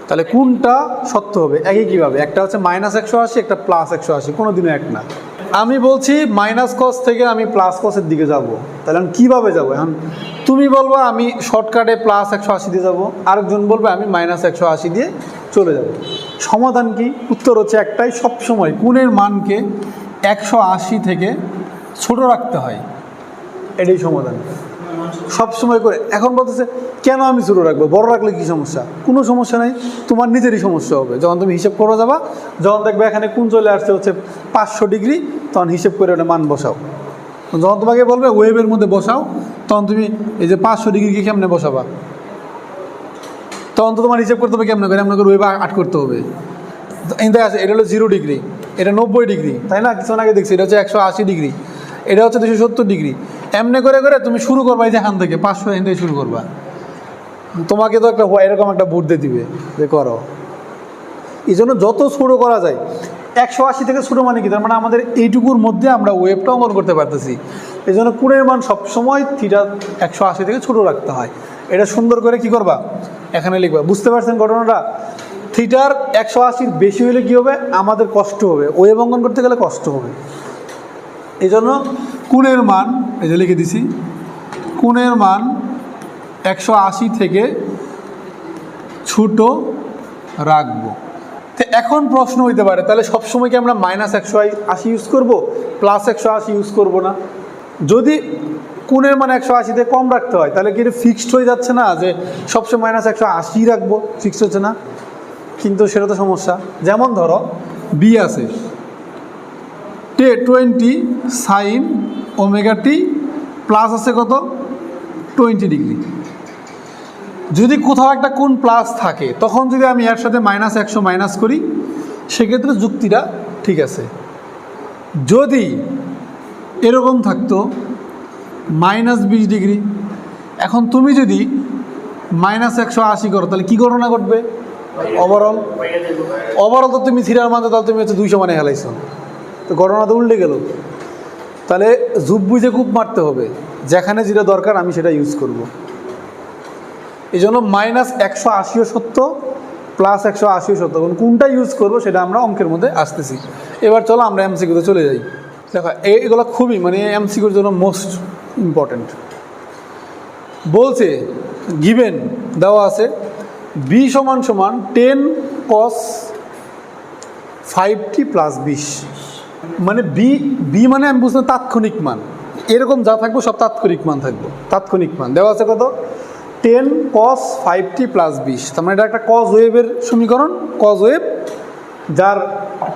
তাহলে কোনটা সত্য হবে? একই কীভাবে? একটা হচ্ছে -180, একটা +180, কোনো দিনও এক না। আমি বলছি মাইনাস কস থেকে আমি প্লাস কসের দিকে যাব, তাহলে আমি কীভাবে যাবো? এখন তুমি বলবো আমি শর্টকাটে +180 দিয়ে যাব, আরেকজন বলবে আমি -180 দিয়ে চলে যাব। সমাধান কি? উত্তর হচ্ছে একটাই, সবসময় কোণের মানকে 180 থেকে ছোট রাখতে হয়, এটাই সমাধান সবসময় করে। এখন বলতেছে কেন আমি ছোটো রাখবো, বড় রাখলে কী সমস্যা? কোনো সমস্যা নেই, তোমার নিজেরই সমস্যা হবে। যখন তুমি হিসেব করে যাবা, যখন দেখবে এখানে কোণ চলে আসছে হচ্ছে 500 ডিগ্রি, তখন হিসেব করে ওটা মান বসাও। যখন তোমাকে বলবে ওয়েবের মধ্যে বসাও, তখন তুমি এই যে 500 ডিগ্রিকে কেমনে বসাবা, তখন তো তোমার হিসেব করতে হবে কেমনে করে, এমন করে ওয়েবে আট করতে হবে। আছে এটা হলো 0 ডিগ্রি, এটা 90 ডিগ্রি, তাই না? কিছুক্ষণ আগে দেখছি এটা হচ্ছে 180 ডিগ্রি, এটা হচ্ছে 270 ডিগ্রি। এমনি করে করে তুমি শুরু করবা, এই যে এখান থেকে 500 এখান থেকে শুরু করবা। তোমাকে তো একটা এরকম একটা বুদ্ধি দিবে যে করো। এই জন্য যত ছোটো করা যায়, 180 থেকে ছোটো মানে কি? তার মানে আমাদের এইটুকুর মধ্যে আমরা ওয়েবটা অঙ্কন করতে পারতেছি। এই জন্য কোণের মান সবসময় থিটা 180 থেকে ছোটো রাখতে হয়। এটা সুন্দর করে কি করবা? এখানে লিখবা। বুঝতে পারছেন ঘটনাটা? থিটার 180 বেশি হলে কী হবে? আমাদের কষ্ট হবে, ওয়েব অঙ্কন করতে গেলে কষ্ট হবে। এই জন্য কোণের মান এই যে লিখে দিছি, কোণের মান 180 থেকে ছোট রাখবো। তো এখন প্রশ্ন হইতে পারে তাহলে সবসময় কি আমরা -180 ইউজ করবো, +180 ইউজ করব না? যদি কোণের মান 180 থেকে কম রাখতে হয় তাহলে কি এটা ফিক্সড হয়ে যাচ্ছে না যে সবসময় -180 রাখবো? ফিক্সড হচ্ছে না, কিন্তু সেটা তো সমস্যা। যেমন ধরো বি আছে 20 sin ωt প্লাস আছে কত? 20 ডিগ্রি। যদি কোথাও একটা কোণ প্লাস থাকে, তখন যদি আমি এর সাথে -100 মাইনাস করি, সেক্ষেত্রে যুক্তিটা ঠিক আছে। যদি এরকম থাকতো -20 ডিগ্রি, এখন তুমি যদি -180 করো তাহলে কী ঘটনা ঘটবে? ওভারঅল তো তুমি থিটার মানতে তাহলে তুমি হচ্ছে 200 মানে হেলাইছো, তো ঘটনা তো উল্টে গেল। তাহলে জুব বুঝে কূপ মারতে হবে, যেখানে যেটা দরকার আমি সেটা ইউজ করব। এই জন্য -180ও সত্য, +180ও সত্য। কোনটা ইউজ করব সেটা আমরা অঙ্কের মধ্যে আসতেছি। এবার চলো আমরা এমসিকিউতে চলে যাই। দেখো এইগুলো খুবই মানে এমসিকিউর জন্য মোস্ট ইম্পর্টেন্ট। বলছে গিভেন দেওয়া আছে b = 10 cos 5t + 20, মানে বি মানে আমি বুঝলাম তাৎক্ষণিক মান, এরকম যা থাকবে সব তাৎক্ষণিক মান থাকবে। তাৎক্ষণিক মান দেওয়া আছে কত, 10 cos 5t প্লাস 20। তার মানে এটা একটা কজ ওয়েভের সমীকরণ, কজ ওয়েভ যার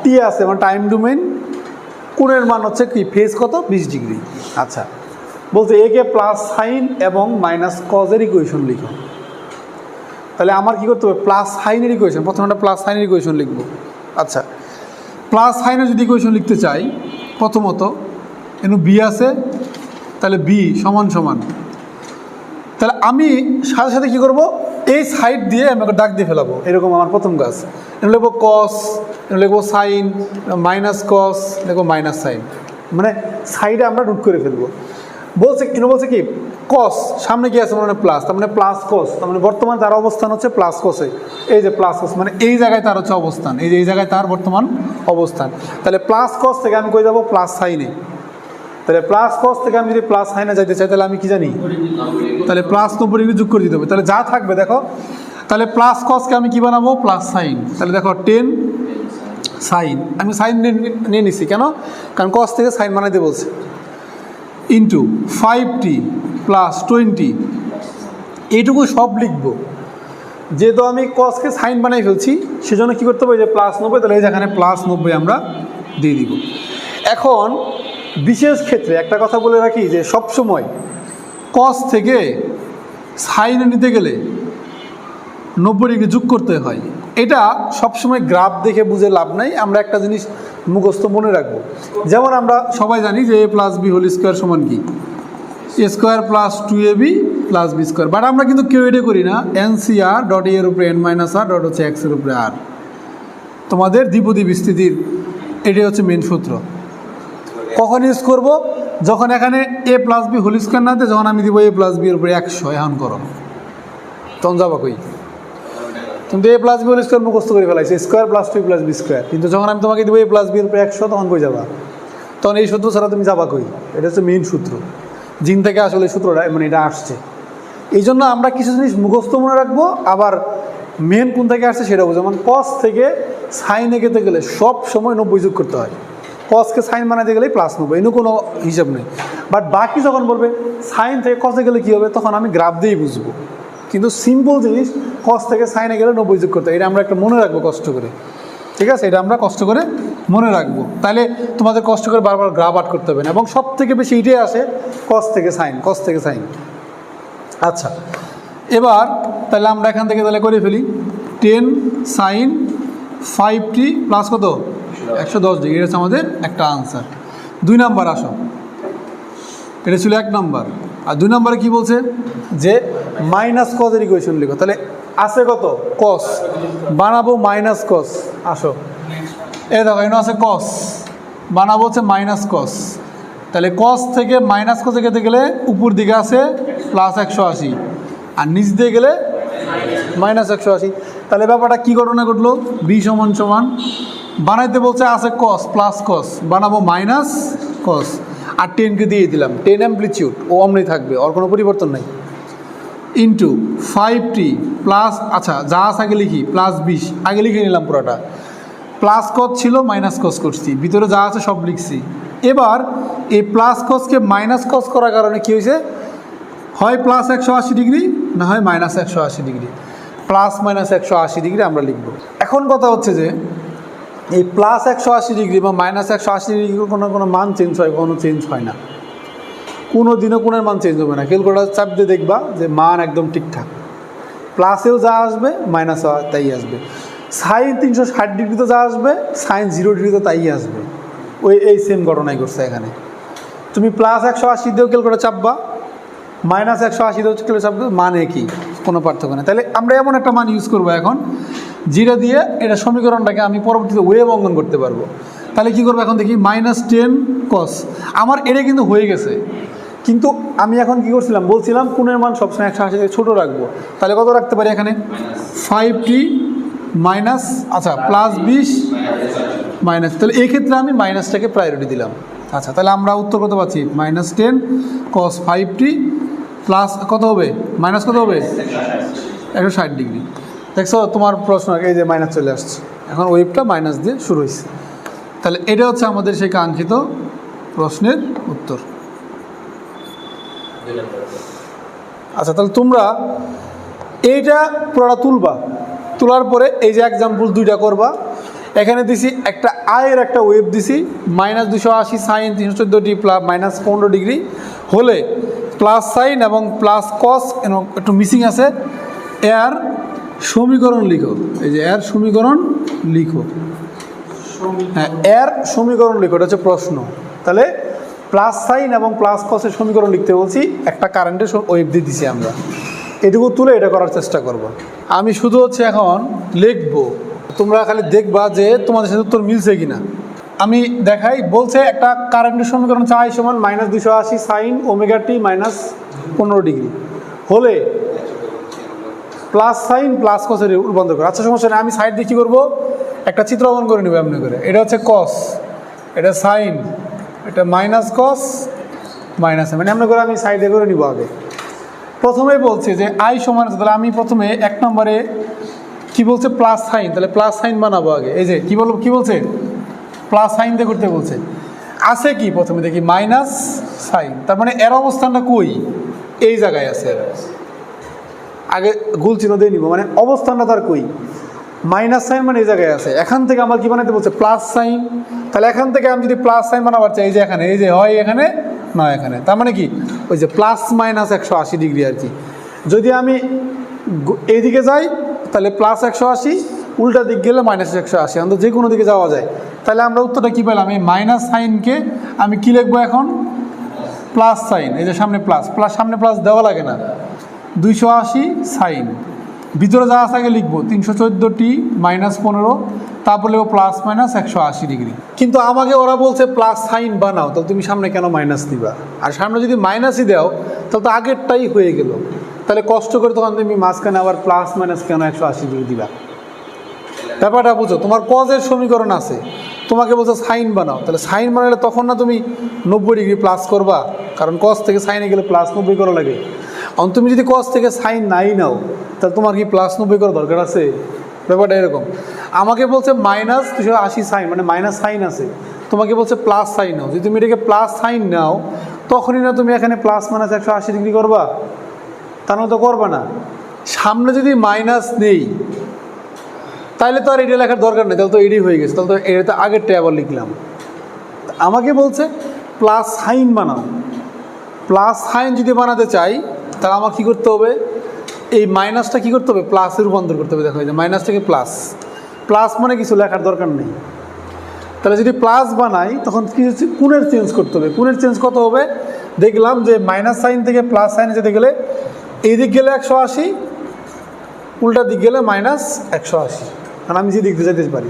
টি আছে মানে টাইম ডোমেইন, কোণের মান হচ্ছে কি ফেজ কত 20 ডিগ্রি। আচ্ছা বলছে একে প্লাস সাইন এবং মাইনাস কজের ইকুয়েশন লিখো। তাহলে আমার কি করতে হবে, প্লাস সাইনের ইকুয়েশন, প্রথমে একটা প্লাস সাইনের ইকুয়েশন লিখব। আচ্ছা প্লাস সাইনের যদি ইকুয়েশন লিখতে চাই, প্রথমত এখানে বি আছে, তাহলে বি সমান সমান, তাহলে আমি সাথে সাথে কী করবো, এই সাইড দিয়ে আমি ডাক দিয়ে ফেলাবো, এরকম আমার প্রথম কাজ। এটা লিখবো কস, এটা লিখবো সাইন, মাইনাস কস, লিখবো মাইনাস সাইন, মানে সাইডে আমরা রুট করে ফেলবো। বলছে কিন্তু বলছে কি কস, সামনে কি আছে মানে প্লাস, তার মানে প্লাস কস, তার মানে বর্তমান তার অবস্থান হচ্ছে প্লাস কসে, এই যে প্লাস কস মানে এই জায়গায় তার হচ্ছে অবস্থান, এই যে এই জায়গায় তার বর্তমান অবস্থান। তাহলে প্লাস কস থেকে আমি কই যাবো প্লাস সাইনে, তাহলে প্লাস কস থেকে আমি যদি প্লাস সাইনে যাইতে চাই তাহলে আমি কি জানি, তাহলে প্লাস 90 ডিগ্রি যোগ করে দিতে হবে। তাহলে যা থাকবে দেখো, তাহলে প্লাস কসকে আমি কি বানাবো প্লাস সাইন, তাহলে দেখো 10 সাইন, আমি সাইন নিয়ে নিছি কেন, কারণ কস থেকে সাইন বানাইতে বলছে, ইন্টু 5t প্লাস 20, এইটুকু সব লিখবো। যেহেতু আমি কসকে সাইন বানাই ফেলছি সেজন্য কী করতে হবে, যে প্লাস 90, তাহলে এই যেখানে প্লাস 90 আমরা দিয়ে দিব। এখন বিশেষ ক্ষেত্রে একটা কথা বলে রাখি যে সবসময় কস থেকে সাইনে নিতে গেলে 90 ডিগ্রি যোগ করতে হয়। এটা সবসময় গ্রাফ দেখে বুঝে লাভ নাই, আমরা একটা জিনিস মুখস্থ মনে রাখবো। যেমন আমরা সবাই জানি যে a plus B whole square সমান কি a square plus 2ab plus B square, but আমরা কিন্তু কেউ এটা করি না, এনসিআর ডট এর উপরে n মাইনাস আর ডট হচ্ছে এক্সের উপরে আর। তোমাদের দ্বিপদী বিস্তৃতির এটাই হচ্ছে মেন সূত্র। কখন ইউজ করব, যখন এখানে a plus B whole square না দিয়ে যখন আমি দিব a প্লাস বি এর উপরে 100, এখন করো তখন যাবা কই, কিন্তু a plus B whole square মুখস্থ করে ফেলাইছে, square plus 2 plus B square, কিন্তু যখন আমি তোমাকে দেবো a প্লাস বি এর উপরে 100 তখন কই যাবা, তখন এই সূত্র ছাড়া তুমি যাবা কই, এটা হচ্ছে মেইন সূত্র, জিন থেকে আসলে সূত্রটা মানে এটা আসছে। এই জন্য আমরা কিছু জিনিস মুখস্থ মনে রাখবো, আবার মেন কোন থেকে আসছে সেটা বুঝবো। যেমন কস থেকে সাইনে যেতে গেলে সব সময় 90 যোগ করতে হয়, কসকে সাইন বানাতে গেলেই প্লাস 90, এর কোনো হিসাব নেই। বাট বাকি যখন বলবে সাইন থেকে কসে গেলে কী হবে, তখন আমি গ্রাফ দিয়েই বুঝবো। কিন্তু সিম্পল জিনিস কস থেকে সাইনে গেলে 90 যোগ করতে হয়, এটা আমরা একটা মনে রাখবো কষ্ট করে, ঠিক আছে, এটা আমরা কষ্ট করে মনে রাখবো। তাহলে তোমাদের কষ্ট করে বারবার গ্রাফ আট করতে হবে না, এবং সব থেকে বেশি এটাই আসে কস থেকে সাইন, কস থেকে সাইন। আচ্ছা এবার তাহলে আমরা এখান থেকে তাহলে করে ফেলি 10 সাইন 5t প্লাস কত 110 ডিগ্রি, এটা হচ্ছে আমাদের একটা আনসার। 2 নাম্বার আসো, এটা ছিল 1 নাম্বার। আর 2 নাম্বারে কী বলছে যে মাইনাস কজের ইকুয়েশন লিখো, তাহলে আছে কত কস, বানাবো মাইনাস কস। আসো এ দেখো এখানে আছে কস, বানাবো হচ্ছে মাইনাস কস, তাহলে কস থেকে মাইনাস কসে যেতে গেলে উপর দিকে আছে প্লাস 180 আর নিচ দিয়ে গেলে মাইনাস 180। তাহলে ব্যাপারটা কী ঘটনা ঘটলো, বি সমান সমান বানাইতে বলছে আছে কস প্লাস কস, বানাবো মাইনাস কস, আর 10কে দিয়ে দিলাম, 10 অ্যাম্প্লিটিউড ও অমনি থাকবে, ওর কোনো পরিবর্তন নেই, ইন্টু 5t প্লাস, আচ্ছা যা আছে আগে লিখি প্লাস 20, আগে লিখে নিলাম পুরোটা, প্লাস কস ছিল মাইনাস কস করছি, ভিতরে যা আছে সব লিখছি। এবার এই প্লাস কসকে মাইনাস কস করার কারণে কী হয়েছে, হয় প্লাস 180 ডিগ্রি না হয় minus 180 degree, plus minus 180 degree আমরা লিখব। এখন কথা হচ্ছে যে এই প্লাস 180 ডিগ্রি বা মাইনাস 180 ডিগ্রি কোনো মান চেঞ্জ হয়, কোনো চেঞ্জ হয় না, কোনো দিনও কোনের মান চেঞ্জ হবে না। ক্যালকুলেটর চাপ দিয়ে দেখবা যে মান একদম ঠিকঠাক, প্লাসেও যা আসবে মাইনাসও তাই আসবে, সাইন 360 ডিগ্রিতে যা আসবে সাইন 0 ডিগ্রিতে তাই আসবে, ওই এই সেম ঘটনাই করছে এখানে। তুমি প্লাস 180 দিয়েও ক্যালকুলেটর চাপবা, মাইনাস 180 দিয়েও ক্যালকুলেটর চাপবে, মানে কি কোনো পার্থক্য নেই। তাহলে আমরা এমন একটা মান ইউজ করবো এখন যেটা দিয়ে এটা সমীকরণটাকে আমি পরবর্তীতে ওয়েভ অঙ্কন করতে পারবো। তাহলে কী করবো এখন দেখি, -10 কস, আমার এটা কিন্তু হয়ে গেছে, কিন্তু আমি এখন কি করছিলাম বলছিলাম কোণের মান সবসময় 180 থেকে ছোটো রাখবো। তাহলে কত রাখতে পারি এখানে 5t মাইনাস, আচ্ছা প্লাস 20 মাইনাস, তাহলে এই ক্ষেত্রে আমি মাইনাসটাকে প্রায়োরিটি দিলাম। আচ্ছা তাহলে আমরা উত্তর কত পাচ্ছি, -10 cos 5t প্লাস কত হবে, মাইনাস কত হবে 160 ডিগ্রি। দেখছো তোমার প্রশ্ন এই যে মাইনাস চলে আসছে, এখন ওয়েভটা মাইনাস দিয়ে শুরু হয়েছে। তাহলে এটা হচ্ছে আমাদের সেই কাঙ্ক্ষিত প্রশ্নের উত্তর। আচ্ছা, তাহলে তোমরা এইটা পুরোটা তুলবা, তোলার পরে এই যে এক্সাম্পল দুইটা করবা। এখানে দিছি একটা আয়ের একটা ওয়েভ দিছি -280 সাইন 314 প্লাস -15 ডিগ্রি হলে প্লাস সাইন এবং প্লাস কস একটু মিসিং আছে, এর সমীকরণ লিখো। এই যে এর সমীকরণ লিখো, হ্যাঁ এর সমীকরণ লিখো, এটা হচ্ছে প্রশ্ন। তাহলে প্লাস সাইন এবং প্লাস কসের সমীকরণ লিখতে বলছি, একটা কারেন্টের ওয়েভ দিয়ে দিছি আমরা, এটুকু তুলে এটা করার চেষ্টা করব। আমি শুধু হচ্ছে এখন লিখবো, তোমরা খালি দেখবা যে তোমাদের সাথে উত্তর মিলছে কিনা। আমি দেখাই, বলছে একটা কারেন্টের সমীকরণ চাই সমান -280 সাইন ওমেগা টি -15 ডিগ্রি হলে প্লাস সাইন প্লাস কসের রূপান্তর করে। আচ্ছা সমস্যা নেই, আমি সাইড দিয়ে কী করবো, একটা চিত্র অঙ্কন করে নেবো এমনি করে। এটা হচ্ছে কস, এটা সাইন, এটা মাইনাস কস মাইনাস, মানে এমনি করে আমি সাইডে করে নিব। আগে প্রথমেই বলছে যে আই সমান, তাহলে আমি প্রথমে 1 নম্বরে কি বলছে প্লাস সাইন, তাহলে প্লাস সাইন বানাবো আগে। এই যে কি বলবো, কি বলছে প্লাস সাইন দিয়ে করতে বলছে। আছে কি প্রথমে দেখি মাইনাস সাইন, তার মানে এর অবস্থানটা কই, এই জায়গায় আছে। আগে গুল চিহ্ন দিয়ে নিব, মানে অবস্থানটা তার কই, মাইনাস সাইন মানে এই জায়গায় আছে। এখান থেকে আমার কি বানাতে বলছে প্লাস সাইন, তাহলে এখান থেকে আমি যদি প্লাস সাইন বানাবার চাই, এই যে এখানে, এই যে হয় এখানে না এখানে, তার মানে কি ওই যে প্লাস মাইনাস 180 ডিগ্রি আর কি। যদি আমি এইদিকে যাই তাহলে প্লাস 180, উল্টা দিক গেলে -180, আমাদের যে কোনো দিকে যাওয়া যায়। তাহলে আমরা উত্তরটা কী পেলাম, এই মাইনাস সাইনকে আমি কী লিখবো এখন, প্লাস সাইন, এই যে সামনে প্লাস, সামনে প্লাস দেওয়া লাগে না, 280 সাইন, ভিতরে যা আছে আগে লিখবো 314t -15, তারপর লিখবো প্লাস মাইনাস 180 ডিগ্রি। কিন্তু আমাকে ওরা বলছে প্লাস সাইন বানাও, তাহলে তুমি সামনে কেন মাইনাস দিবা? আর সামনে যদি মাইনাসই দাও তাহলে তো আগেরটাই হয়ে গেল, তাহলে কষ্ট করে তখন তুমি মাঝখানে আবার প্লাস মাইনাস কেন 180 ডিগ্রি দিবা? ব্যাপারটা বুঝো, তোমার কজের সমীকরণ আছে, তোমাকে বলছে সাইন বানাও, তাহলে সাইন বানালে তখন না তুমি 90 ডিগ্রি প্লাস করবা, কারণ কজ থেকে সাইনে গেলে প্লাস 90 করা লাগে। আর তুমি যদি কজ থেকে সাইন নাই নাও তাহলে তোমার কি প্লাস 90 করা দরকার আছে? ব্যাপারটা এরকম। আমাকে বলছে -280 সাইন, মানে মাইনাস সাইন আছে, তোমাকে বলছে প্লাস সাইন নাও। যদি তুমি এটাকে প্লাস সাইন নাও তখনই না তুমি এখানে প্লাস মাইনাস 180 ডিগ্রি করবা, তা না তো করবা না। সামনে যদি মাইনাস নেই তাহলে তো আর এটা লেখার দরকার নেই, তাহলে তো এডি হয়ে গেছে, তাহলে তো এটা তো আগেরটা আবার লিখলাম। আমাকে বলছে প্লাস সাইন বানাও, প্লাস সাইন যদি বানাতে চাই তাহলে আমার কী করতে হবে, এই মাইনাসটা কী করতে হবে, প্লাসে রূপান্তর করতে হবে। দেখো এই যে মাইনাস থেকে প্লাস, প্লাস মানে কিছু লেখার দরকার নেই। তাহলে যদি প্লাস বানাই তখন কি হচ্ছে, কোণের চেঞ্জ করতে হবে। কোণের চেঞ্জ কত হবে, দেখলাম যে মাইনাস সাইন থেকে প্লাস সাইনে যেতে গেলে এই দিক গেলে 180, উল্টা দিক গেলে -180, কারণ আমি যে দিক দিয়ে যেতে পারি।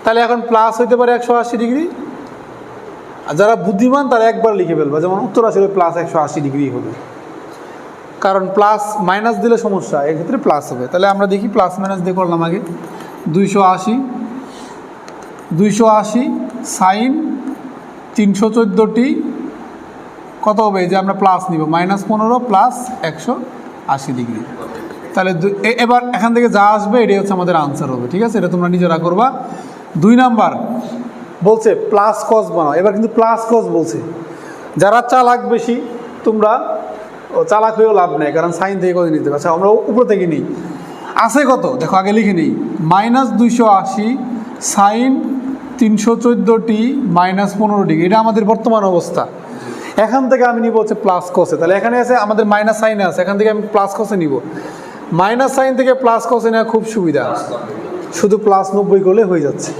তাহলে এখন প্লাস হইতে পারে 180 ডিগ্রি। আর যারা বুদ্ধিমান তারা একবার লিখে ফেলবে, যেমন উত্তর আসলে প্লাস 180 ডিগ্রি হবে, কারণ প্লাস মাইনাস দিলে সমস্যা, এক্ষেত্রে প্লাস হবে। তাহলে আমরা দেখি প্লাস মাইনাস দিয়ে করলাম আগে। 280 সাইন 314t কত হবে, যে আমরা প্লাস নিব -15 প্লাস 180 ডিগ্রি। তাহলে এবার এখান থেকে যা আসবে এটাই হচ্ছে আমাদের আনসার হবে, ঠিক আছে? এটা তোমরা নিজেরা করবা। 2 নাম্বার বলছে প্লাস কস বানাও, এবার কিন্তু প্লাস কস বলছে। যারা চালাক বেশি তোমরা চালাক হয়েও লাভ নেই, কারণ সাইন থেকে কত নিতে হবে। আচ্ছা আমরা উপর থেকে নিই, আছে কত দেখো, আগে লিখে নিই -280 সাইন 314t -15 ডিগ্রি, এটা আমাদের বর্তমান অবস্থা। এখান থেকে আমি নিব হচ্ছে প্লাস কসে, তাহলে এখানে আছে আমাদের মাইনাস সাইনে আছে, এখান থেকে আমি প্লাস কসে নিব। মাইনাস সাইন থেকে প্লাস কসে নেওয়া খুব সুবিধা, শুধু প্লাস 90 করলে হয়ে যাচ্ছে।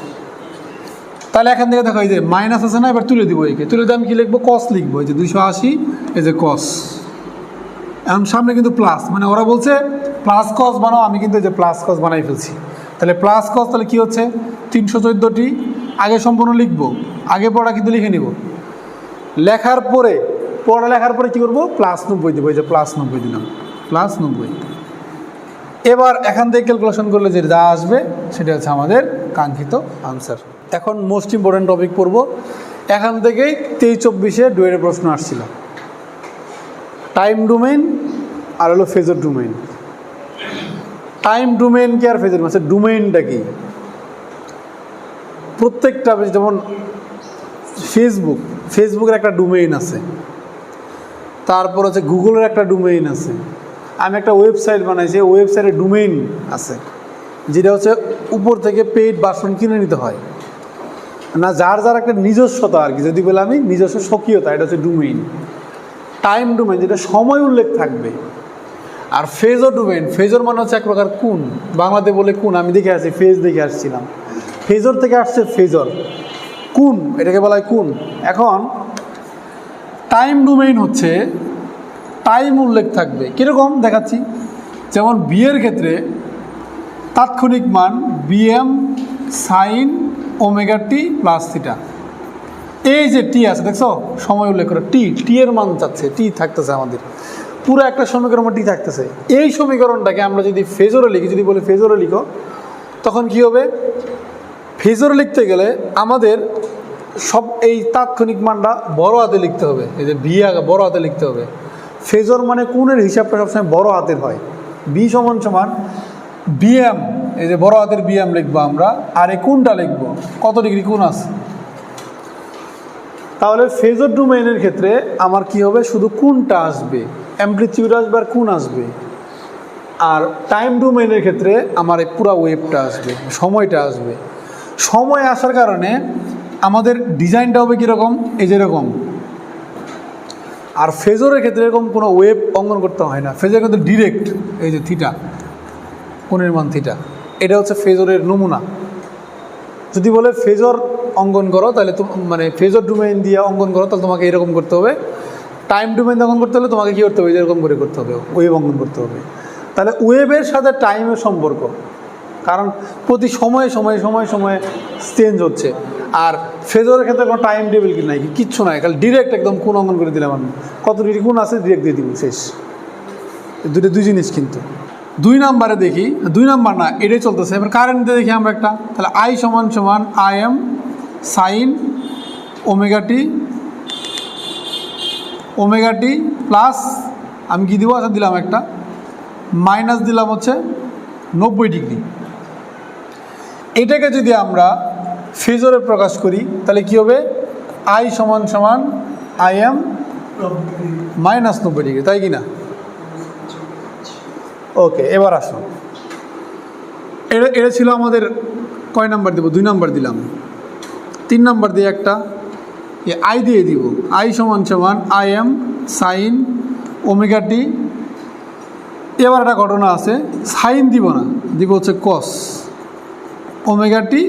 তাহলে এখান থেকে দেখো এই যে মাইনাস আছে না, এবার তুলে দিব, একে তুলে দিয়ে আমি কী লিখবো, কস লিখবো। এই যে 280, এই যে কস, এখন সামনে কিন্তু প্লাস, মানে ওরা বলছে প্লাস কস বানাও, আমি কিন্তু এই যে প্লাস কস বানাই ফেলছি। তাহলে প্লাস কস তাহলে কী হচ্ছে, 314t আগে সম্পূর্ণ লিখবো, আগে পড়া কিন্তু লিখে নিব। লেখার পরে কী করবো, প্লাস 90 দেবো, এই যে প্লাস 90 দিলাম, প্লাস 90। এবার এখান থেকে ক্যালকুলেশন করলে যে যা আসবে সেটা হচ্ছে আমাদের কাঙ্ক্ষিত আনসার। এখন মোস্ট ইম্পর্ট্যান্ট টপিক পড়বো। এখান থেকেই 23-24 ডুয়েটের প্রশ্ন আসছিল, টাইম ডোমেইন আর হলো ফেজর ডোমেইন। টাইম ডোমেইন কি আর ফেজর ডোমেইন, ডোমেইনটা কি, প্রত্যেকটা, যেমন ফেসবুকের একটা ডোমেইন আছে, তারপর হচ্ছে গুগলের একটা ডোমেইন আছে, আমি একটা ওয়েবসাইট বানাইছি, ওয়েবসাইটে ডোমেইন আছে, যেটা হচ্ছে উপর থেকে পেইড ভার্সন কিনে নিতে হয় না, যার যার একটা নিজস্বতা আর কি, যদি বলে আমি নিজস্ব স্বকীয়তা, এটা হচ্ছে ডোমেইন। টাইম ডোমেইন, যেটা সময় উল্লেখ থাকবে। আর ফেজর ডোমেইন, ফেজর মানে হচ্ছে এক প্রকার কোণ, বাংলাতে বলে কোণ, আমি দেখে আসছি, ফেজ দেখে আসছিলাম, ফেজর থেকে আসছে ফেজর, কোণ, এটাকে বলা হয় কোণ। এখন টাইম ডোমেইন হচ্ছে টাইম উল্লেখ থাকবে, কীরকম দেখাচ্ছি, যেমন বিয়ের ক্ষেত্রে তাৎক্ষণিক মান BM sine omega t plus theta, এই যে টি আছে দেখছো সময় উল্লেখ করে, টি এর মান চাচ্ছে, টি থাকতেছে আমাদের পুরো একটা সমীকরণ টি থাকতেছে। এই সমীকরণটাকে আমরা যদি ফেজরে লিখি, যদি বলে ফেজরে লিখো, তখন কি হবে, ফেজরে লিখতে গেলে আমাদের সব এই তাৎক্ষণিক মানটা বড় হাতে লিখতে হবে, এই যে বি বড় হাতে লিখতে হবে। ফেজর মানে কোণের হিসাবটা সবসময় বড় হাতের হয়, বি সমান সমান বিএম, এই যে বড় হাতের বিএম লিখবো আমরা, আর এই কোণটা লিখবো কত ডিগ্রি কোণ আছে। তাহলে ফেজর ডোমেইনের ক্ষেত্রে আমার কি হবে, শুধু কোণটা আসবে, অ্যামপ্লিটিউড আসবে আর কোণ আসবে। আর টাইম ডোমেইনের ক্ষেত্রে আমার এই পুরো ওয়েভটা আসবে, সময়টা আসবে। সময় আসার কারণে আমাদের ডিজাইনটা হবে কীরকম, এই যেরকম। আর ফেজরের ক্ষেত্রে এরকম কোনো ওয়েভ অঙ্কন করতে হয় না, ফেজরের ক্ষেত্রে ডিরেক্ট, এই যে থিটা, কোণের মান থিটা, এটা হচ্ছে ফেজরের নমুনা। যদি বলে ফেজর অঙ্কন করো, তাহলে মানে ফেজর ডোমেইন দিয়ে অঙ্কন করো, তাহলে তোমাকে এরকম করতে হবে। টাইম ডোমেইন অঙ্কন করতে হলে তোমাকে কী করতে হবে, এরকম করে করতে হবে, ওয়েভ অঙ্কন করতে হবে। তাহলে ওয়েভের সাথে টাইমের সম্পর্ক, কারণ প্রতি সময়ে সময়ে সময়ে সময়ে চেঞ্জ হচ্ছে। আর ফেজরের ক্ষেত্রে কোনো টাইম টেবিল কি নাই, কিচ্ছু নাই, খালি ডিরেক্ট একদম কোণ অঙ্কন করে দিলাম আমি, কত ডিগ্রি কোণ আছে ডিরেক্ট দিয়ে দিব, শেষ। দুই জিনিস। কিন্তু 2 নাম্বারে দেখি, 2 নাম্বার না, এটাই চলতেছে। এবার কারেন্টে দেখি আমরা একটা, তাহলে আই সমান সমান I am sine omega t plus, আমি কী দিব, আচ্ছা দিলাম একটা মাইনাস দিলাম হচ্ছে 90 ডিগ্রি। এটাকে যদি আমরা ফেজরে প্রকাশ করি, তাহলে কি হবে, আই সমান সমান আই এম মাইনাস 90 ডিগ্রি, তাই কি না? ওকে, এবার আসুন, এটা ছিল আমাদের কয় নাম্বার দেবো, 2 নাম্বার দিলাম। 3 নাম্বার দিয়ে একটা আই দিয়ে দিব, আই সমান সমান I am sine omega t. এবার একটা ঘটনা আছে, সাইন দিব না, দিব হচ্ছে কস ওমেগা টি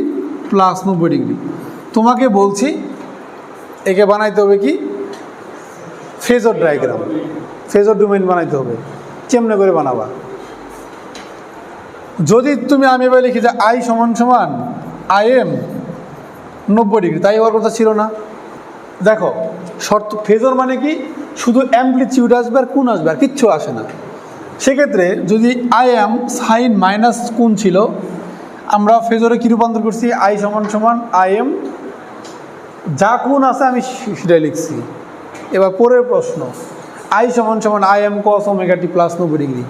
প্লাস 90 ডিগ্রি। তোমাকে বলছি একে বানাইতে হবে কি, ফেজর ডায়াগ্রাম, ফেজর ডোমেইন বানাইতে হবে। কেমনে করে বানাবা, যদি আমি এবার লিখি যে আই সমান সমান আই এম 90 ডিগ্রি, তাই হওয়ার কথা ছিল না। দেখো শর্ত, ফেজর মানে কি, শুধু অ্যামপ্লিটিউড আসবে আর কোণ আসবে, আর কিচ্ছু আসে না। সেক্ষেত্রে যদি আই এম সাইন মাইনাস কোণ ছিল, আমরা ফেজরে কী রূপান্তর করছি, আই সমান সমান আই এম, যা কোণ আছে আমি সেটাই লিখছি। এবার পরের প্রশ্ন, আই সমান সমান I am cos omega t plus 90 degree.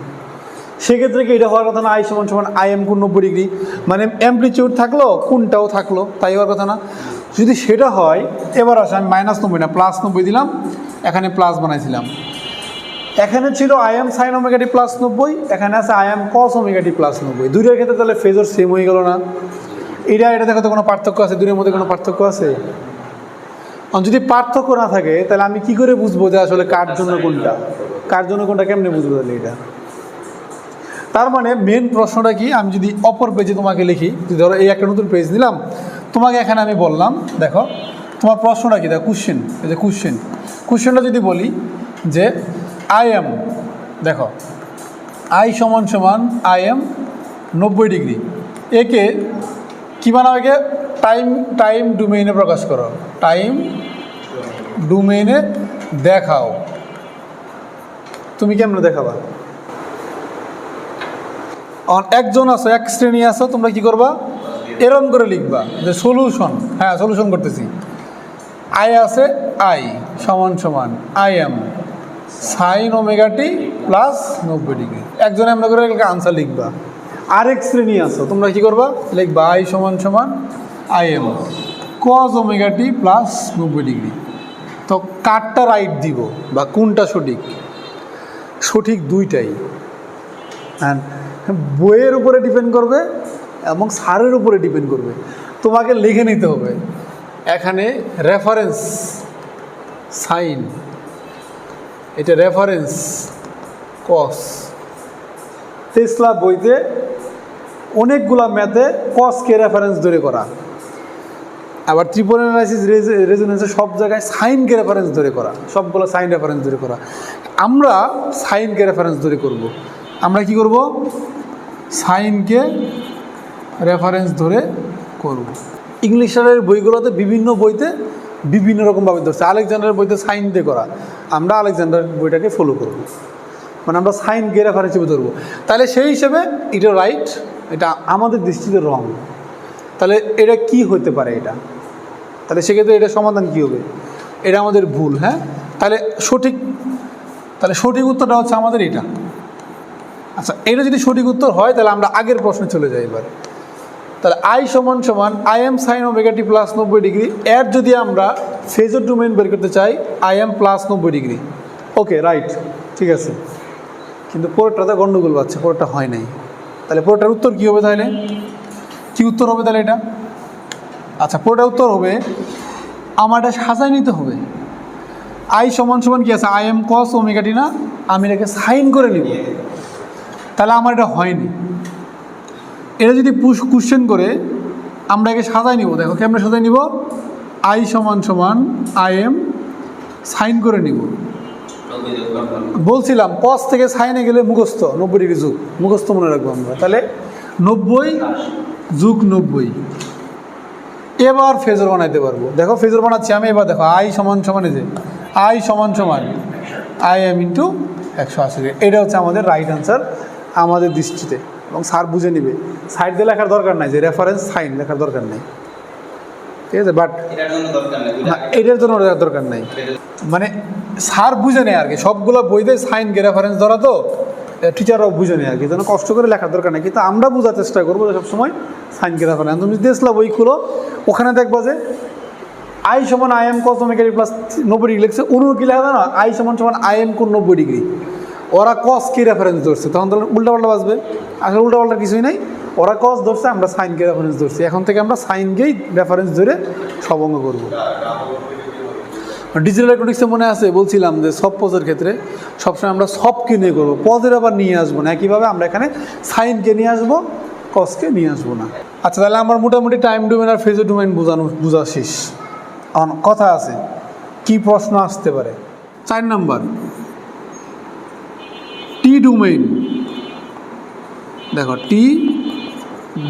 সেক্ষেত্রে কি এটা হওয়ার কথা না, আই সমান সমান আই এম কোণ 90 ডিগ্রি, মানে অ্যামপ্লিটিউড থাকলো কোণটাও থাকলো, তাই হওয়ার কথা না। যদি সেটা হয়, এবার আসে আমি মাইনাস 90 না প্লাস 90 দিলাম, এখানে প্লাস বানাইছিলাম। এখানে ছিল I am sine omega t plus 90, এখানে আছে I am cos omega t plus 90। দুইটার ক্ষেত্রে তাহলে ফেজর সেম হয়ে গেল না? এটা দেখো তো কোনো পার্থক্য আছে, দুইয়ের মধ্যে কোনো পার্থক্য আছে? যদি পার্থক্য না থাকে, তাহলে আমি কি করে বুঝবো যে আসলে কার জন্য কোনটা, কার জন্য কোনটা, কেমনে বুঝবো তাহলে এটা? তার মানে মেন প্রশ্নটা কি, আমি যদি অপর পেজে তোমাকে লিখি, ধরো এই একটা নতুন পেজ দিলাম তোমাকে, এখানে আমি বললাম দেখো তোমার প্রশ্নটা কি, দেখো কোশ্চেন, এই যে কোশ্চেনটা যদি বলি যে আই এম, দেখো আই সমান সমান আই এম 90 ডিগ্রি, একে কী বানাও, একে টাইম ডোমেইনে প্রকাশ করো, টাইম ডোমেইনে দেখাও। তুমি কেমন দেখাবা? একজন আছো, এক শ্রেণী আছো, তোমরা কি করবা, এরম করে লিখবা যে সলিউশন, হ্যাঁ সলিউশন করতেছি। আই আছে, আই সমান সমান I am sine omega t plus 90 degree, একজনে আমরা করে আনসার লিখবা। আরেক শ্রেণী আছো, তোমরা কি করবা, লিখবা আই সমান সমান I am cause omega t plus 90 degree. তো কারটা রাইট দিব বা কোনটা সঠিক? সঠিক দুইটাই। হ্যাঁ, বইয়ের উপরে ডিপেন্ড করবে এবং স্যারের উপরে ডিপেন্ড করবে। তোমাকে লিখে নিতে হবে এখানে রেফারেন্স সাইন, এটা রেফারেন্স কস। টেসলা বইতে অনেকগুলা ম্যাথে কসকে রেফারেন্স ধরে করা, আবার ট্রিপল অ্যানালাইসিস রেজোনেন্সে সব জায়গায় সাইনকে রেফারেন্স ধরে করা, সবগুলো সাইন রেফারেন্স ধরে করা। আমরা সাইনকে রেফারেন্স ধরে করব। আমরা কি করব? সাইনকে রেফারেন্স ধরে করব। ইংলিশের বইগুলোতে বিভিন্ন বইতে বিভিন্ন রকমভাবে ধরছে। আলেকজান্ডারের বইতে সাইন দিয়ে করা, আমরা আলেকজান্ডার বইটাকে ফলো করব, মানে আমরা সাইনকে রেফারেন্স হিসেবে ধরবো। তাহলে সেই হিসেবে এটা রাইট, এটা আমাদের দৃষ্টিতে রং। তাহলে এটা কি হতে পারে? এটা তাহলে সেক্ষেত্রে এটা সমাধান কী হবে? এটা আমাদের ভুল। হ্যাঁ, তাহলে সঠিক উত্তরটা হচ্ছে আমাদের এটা। আচ্ছা, এটা যদি সঠিক উত্তর হয় তাহলে আমরা আগের প্রশ্নে চলে যাই এবার। তাহলে আই সমান সমান I am sine omega t plus 90 degree, এর যদি আমরা ফেজর ডোমেইন বের করতে চাই I am plus 90 degree. Okay, right, ঠিক আছে। কিন্তু পরেরটাতে গণ্ডগোল পাচ্ছে, পরেরটা হয় নাই। তাহলে পরেরটার উত্তর কী হবে? তাহলে কি উত্তর হবে তাহলে এটা? আচ্ছা, পরেরটার উত্তর হবে, আমার এটা সাজায় নিতে হবে। আই সমান সমান কি আছে? I am cos omega t না, আমি এটাকে সাইন করে নিব। তাহলে আমার এটা হয়নি। এটা যদি কোশ্চেন করে আমরা একে সাজায় নিব। দেখো কেমন সাজায় নিব? আই সমান সমান আই এম সাইন করে নিব। বলছিলাম কস থেকে সাইনে গেলে মুখস্থ 90 ডিগ্রি যুগ, মুখস্থ মনে রাখবো আমরা। তাহলে 90 যুগ 90। এবার ফেজর বানাইতে পারবো। দেখো ফেজর বানাচ্ছি আমি। এবার দেখো আই সমান সমান, এই যে আই সমান সমান আই এম ইন্টু 180। এটা হচ্ছে আমাদের রাইট আনসার আমাদের দৃষ্টিতে, এবং স্যার বুঝে নিবে। সাইড দিয়ে লেখার দরকার নাই, যে রেফারেন্স সাইন লেখার দরকার নেই, ঠিক আছে। বাট এটার জন্য দরকার নাই, মানে স্যার বুঝে নেয় আর কি। সবগুলো বইতে সাইনকে রেফারেন্স ধরা, তো টিচাররাও বুঝে নেয় আর কি, যেন কষ্ট করে লেখার দরকার নেই। কিন্তু আমরা বোঝার চেষ্টা করবো যে সবসময় সাইনকে রেফারেন্স। তুমি দেখলা বই খুলো, ওখানে দেখবা যে আই সমান I am cos omega t plus 90 degree লিখছে। কি লেখা জানো? আই সমান সমান আই এম কোণ 90 ডিগ্রি। ওরা কসকে রেফারেন্স ধরছে, তখন তাহলে উল্টাপাল্টা বাজবে। আসলে উল্টাপাল্টা কিছুই নাই, ওরা কস ধরছে, আমরা সাইনকে রেফারেন্স ধরছি। এখন থেকে আমরা সাইনকেই রেফারেন্স ধরে সব অঙ্ক করবো। ডিজিটাল ইলেকট্রনিক্সে মনে আছে বলছিলাম যে সব পজের ক্ষেত্রে সবসময় আমরা সবকে নিয়ে করবো, পজের আবার নিয়ে আসবো না। একইভাবে আমরা এখানে সাইনকে নিয়ে আসবো, কসকে নিয়ে আসবো না। আচ্ছা, তাহলে আমার মোটামুটি টাইম ডোমেন আর ফেজর ডোমেন বোঝা শেষ। কথা আছে কি প্রশ্ন আসতে পারে? 4 নাম্বার টি ডোমেইন। দেখো টি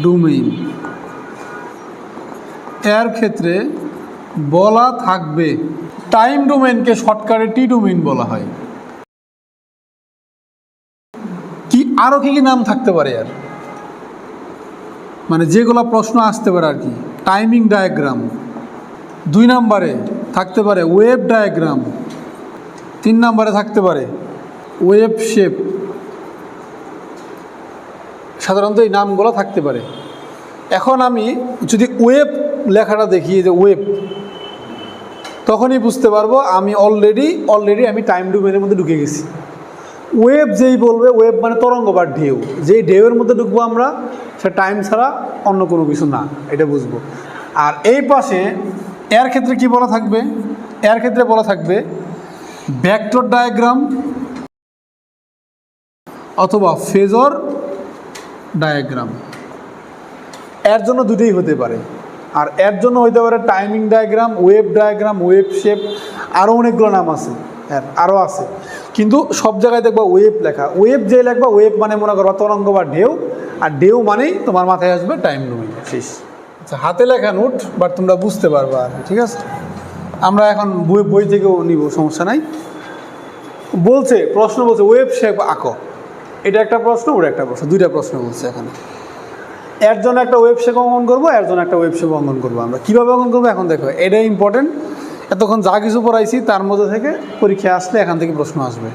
ডোমেইন এর ক্ষেত্রে বলা থাকবে, টাইম ডোমেইনকে শর্টকাটে টি ডোমেইন বলা হয়। কি আরো কি কি নাম থাকতে পারে আর, মানে যেগুলো প্রশ্ন আসতে পারে আর কি। Timing diagram. 2 নাম্বারে থাকতে পারে ওয়েভ ডায়াগ্রাম। 3 নাম্বারে থাকতে পারে ওয়েভ শেপ। সাধারণত এই নামগুলো থাকতে পারে। এখন আমি যদি ওয়েভ লেখাটা দেখি, যে ওয়েভ, তখনই বুঝতে পারবো আমি অলরেডি আমি টাইম ডোমেইনের মধ্যে ঢুকে গেছি। ওয়েভ যেই বলবে, ওয়েভ মানে তরঙ্গ বা ঢেউ, যেই ঢেউয়ের মধ্যে ঢুকবো আমরা, সে টাইম ছাড়া অন্য কোনো কিছু না, এটা বুঝবো। আর এই পাশে এর ক্ষেত্রে কি বলা থাকবে? এর ক্ষেত্রে বলা থাকবে ভেক্টর ডায়াগ্রাম অথবা ফেজর ডায়াগ্রাম। এর জন্য দুটোই হতে পারে। আর এর জন্য হইতে পারে timing diagram, wave diagram, wave shape, আরও অনেকগুলো নাম আছে, আরও আছে। কিন্তু সব জায়গায় দেখবা ওয়েভ লেখা। ওয়েভ যে লেখবা, ওয়েভ মানে মনে করবা তরঙ্গ বা ঢেউ, আর ঢেউ মানেই তোমার মাথায় আসবে টাইম ডোমেইন। শেষ। আচ্ছা, হাতে লেখা নোট, বাট তোমরা বুঝতে পারবা আর, ঠিক আছে। আমরা এখন বই থেকেও নিব, সমস্যা নাই। প্রশ্ন বলছে ওয়েভ শেপ আঁকো। এটা একটা প্রশ্ন, ওটা একটা প্রশ্ন, 2টা প্রশ্ন বলছে এখানে। এর জন্য একটা ওয়েব শেপ অঙ্কন করবো, এর জন্য একটা ওয়েব শেপ অঙ্কন করবো। আমরা কীভাবে অঙ্কন করবো এখন দেখো, এটাই ইম্পর্টেন্ট। এতক্ষণ যা কিছু পড়াইছি তার মধ্যে থেকে পরীক্ষায় আসলে এখান থেকে প্রশ্ন আসবে।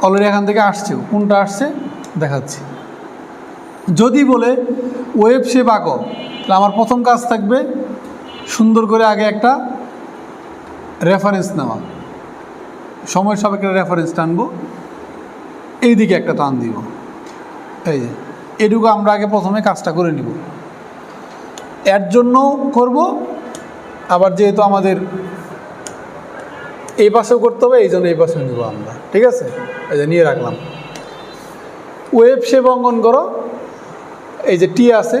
অলরেডি এখান থেকে আসছেও, কোনটা আসছে দেখাচ্ছি। যদি বলে ওয়েব শেপ আঁকো, তাহলে আমার প্রথম কাজ থাকবে সুন্দর করে আগে একটা রেফারেন্স নেওয়া। সময়ের সাপেক্ষে রেফারেন্স টানবো, এই দিকে একটা টান দিব, এই যে এটুকু আমরা আগে প্রথমে কাজটা করে নিব। এর জন্য করব, আবার যেহেতু আমাদের এই পাশেও করতে হবে, এই জন্য এই পাশেও নিব আমরা, ঠিক আছে। এই যে নিয়ে রাখলাম। ওয়েব শেপ অঙ্কন করো, এই যে টি আছে,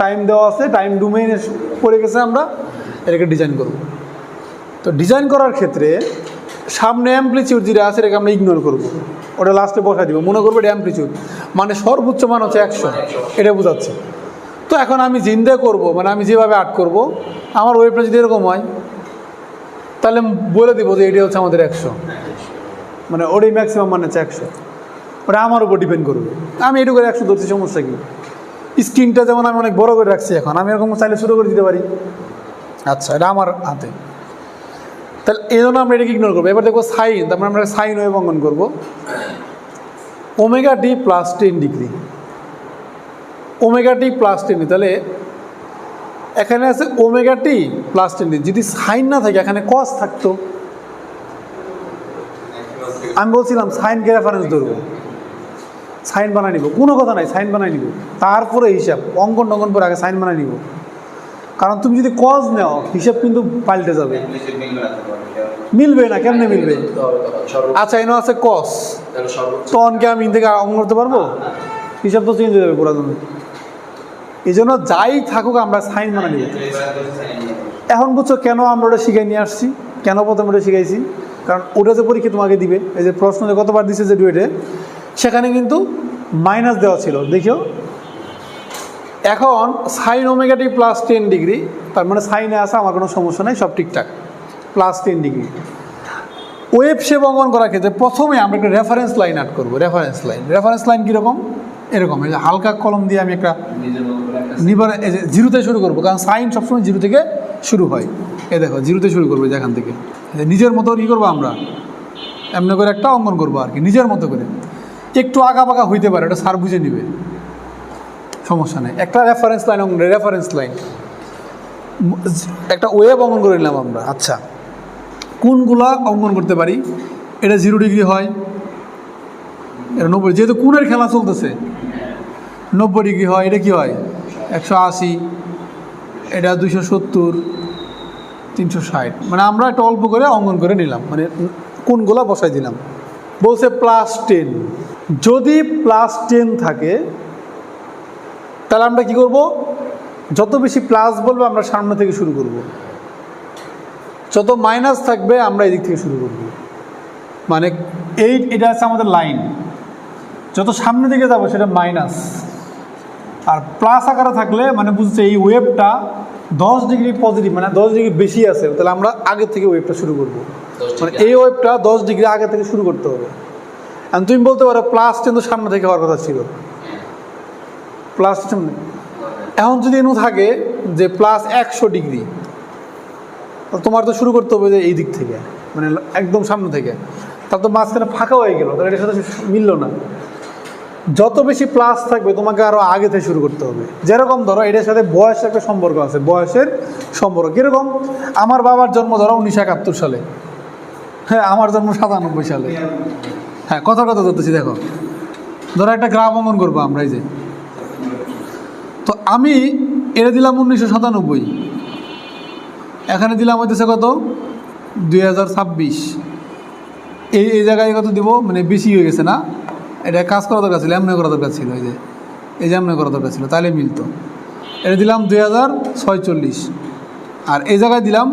টাইম দেওয়া আছে, টাইম ডোমেইনে পড়ে গেছে, আমরা এটাকে ডিজাইন করব। তো ডিজাইন করার ক্ষেত্রে সামনে অ্যাম্প্লিচিউড যেটা আছে এটাকে আমরা ইগনোর করব, ওটা লাস্টে বসা দিব। মনে করবো এটা অ্যাম্প্লিচিউড, মানে সর্বোচ্চ মান হচ্ছে 100, এটা বোঝাচ্ছে। তো এখন আমি জিন্দা করব, মানে আমি যেভাবে আর্ট করব, আমার ওয়েবটা যদি এরকম হয় তাহলে বলে দিব যে এটা হচ্ছে আমাদের 100, মানে ওটাই ম্যাক্সিমাম মানে হচ্ছে 100, ওটা আমার উপর ডিপেন্ড করবে। আমি এটুকু 100 ধরছি, সমস্যা কি? স্ক্রিনটা যেমন আমি অনেক বড় করে রাখছি, এখন আমি এরকম চাইলে ছোটো করে দিতে পারি। আচ্ছা, এটা আমার হাতে, তাহলে এই জন্য আমরা এটাকে ইগনোর করবো। এবার দেখবো সাইন, তারপরে আমরা সাইন ওয়েভ অঙ্কন করবো। Omega t plus 10 degree, omega t plus 10, তাহলে এখানে আছে ওমেগা টি প্লাস 10 ডিগ্রি। যদি সাইন না থাকে, এখানে কস থাকতো, আমি বলছিলাম সাইনকে রেফারেন্স ধরবো, সাইন বানাই নিব, কোনো কথা নাই, সাইন বানাই নিব, তারপরে হিসাব অঙ্কন টঙ্কন করে আগে সাইন বানাই নিব। কারণ তুমি যদি কজ নেও, হিসাব কিন্তু পাল্টে যাবে, মিলবে না। কেমনে মিলবে? আচ্ছা, এনে আছে কস, তখনকে আমি থেকে অঙ্কন করতে পারবো? হিসাব তো চেঞ্জ হয়ে যাবে পুরো জন্য। এই জন্য যাই থাকুক আমরা সাইন বানাই নিব। এখন বুঝছো কেন আমরা ওটা শিখাই নিয়ে আসছি, কেন প্রথমে ওটা শিখাইছি? কারণ ওটা যে পরীক্ষা তোমাকে দিবে, এই যে প্রশ্ন যে কতবার দিচ্ছে যে ডুয়েটে, সেখানে কিন্তু মাইনাস দেওয়া ছিল, দেখিও। এখন sine omega t plus 10 degree, তার মানে সাইনে আসা আমার কোনো সমস্যা নেই, সব ঠিকঠাক, প্লাস 10 ডিগ্রি। ওয়েব শেপ অঙ্কন করার ক্ষেত্রে প্রথমে আমরা একটা রেফারেন্স লাইন আর্ট করবো। রেফারেন্স লাইন কীরকম? এরকম, এই যে হালকা কলম দিয়ে আমি একটা এই যে জিরোতে শুরু করবো, কারণ সাইন সবসময় জিরো থেকে শুরু হয়। এই দেখো, জিরোতে শুরু করবো, যেখান থেকে নিজের মতো কী করবো আমরা, এমনি করে একটা অঙ্কন করবো আর কি, নিজের মতো করে। একটু আঁকা পাকা হইতে পারে, ওটা স্যার বুঝে নিবে, সমস্যা নেই। একটা রেফারেন্স লাইন অঙ্কন, রেফারেন্স লাইন একটা ওয়েব অঙ্কন করে নিলাম আমরা। আচ্ছা, কোনগুলা অঙ্কন করতে পারি? এটা 0 ডিগ্রি হয়, এটা 90, যেহেতু কোণের খেলা চলতেছে 90 ডিগ্রি হয়। এটা কি হয়? 180, এটা 270, 360, মানে আমরা একটা অল্প করে অঙ্কন করে নিলাম, মানে কোনগুলা বসাই দিলাম। বলছে প্লাস 10, যদি প্লাস 10 থাকে তাহলে আমরা কি করব? যত বেশি প্লাস বলবো আমরা সামনে থেকে শুরু করব, যত মাইনাস থাকবে আমরা এদিক থেকে শুরু করব। মানে এটা আছে আমাদের লাইন, যত সামনে দিকে যাবো সেটা মাইনাস, আর প্লাস আকারে থাকলে মানে বুঝছে এই ওয়েবটা 10 ডিগ্রি পজিটিভ, মানে 10 ডিগ্রি বেশি আছে, তাহলে আমরা আগে থেকে ওয়েবটা শুরু করব। মানে এই ওয়েবটা 10 ডিগ্রি আগে থেকে শুরু করতে হবে। আর তুমি বলতে পারো প্লাস 10 তো সামনে থেকে হওয়ার কথা ছিল, প্লাস সামনে। এখন যদি এনু থাকে যে প্লাস 100 ডিগ্রি, তোমার তো শুরু করতে হবে যে এই দিক থেকে, মানে একদম সামনে থেকে, তার তো মাঝখানে ফাঁকা হয়ে গেল, তাহলে এটার সাথে মিলল না। যত বেশি প্লাস থাকবে তোমাকে আরও আগে থেকে শুরু করতে হবে। যেরকম ধরো এটার সাথে বয়সের একটা সম্পর্ক আছে, বয়সের সম্পর্ক কীরকম? আমার বাবার জন্ম ধরো 1971 সালে, হ্যাঁ আমার জন্ম 97 সালে, হ্যাঁ কথা ধরতেছি। দেখো ধরো একটা গ্রাফ অঙ্কন করবো আমরা, এই যে তো আমি এটা দিলাম 1997, এখানে দিলাম হইতেছে কত 2026, এই জায়গায় কত দিব, মানে বেশি হয়ে গেছে না? এটা কাজ করা দরকার ছিল, এমনি করা দরকার ছিল, এই যে এমনি করা দরকার ছিল, তাহলে মিলতো। এটা দিলাম 2046, আর এই জায়গায় দিলাম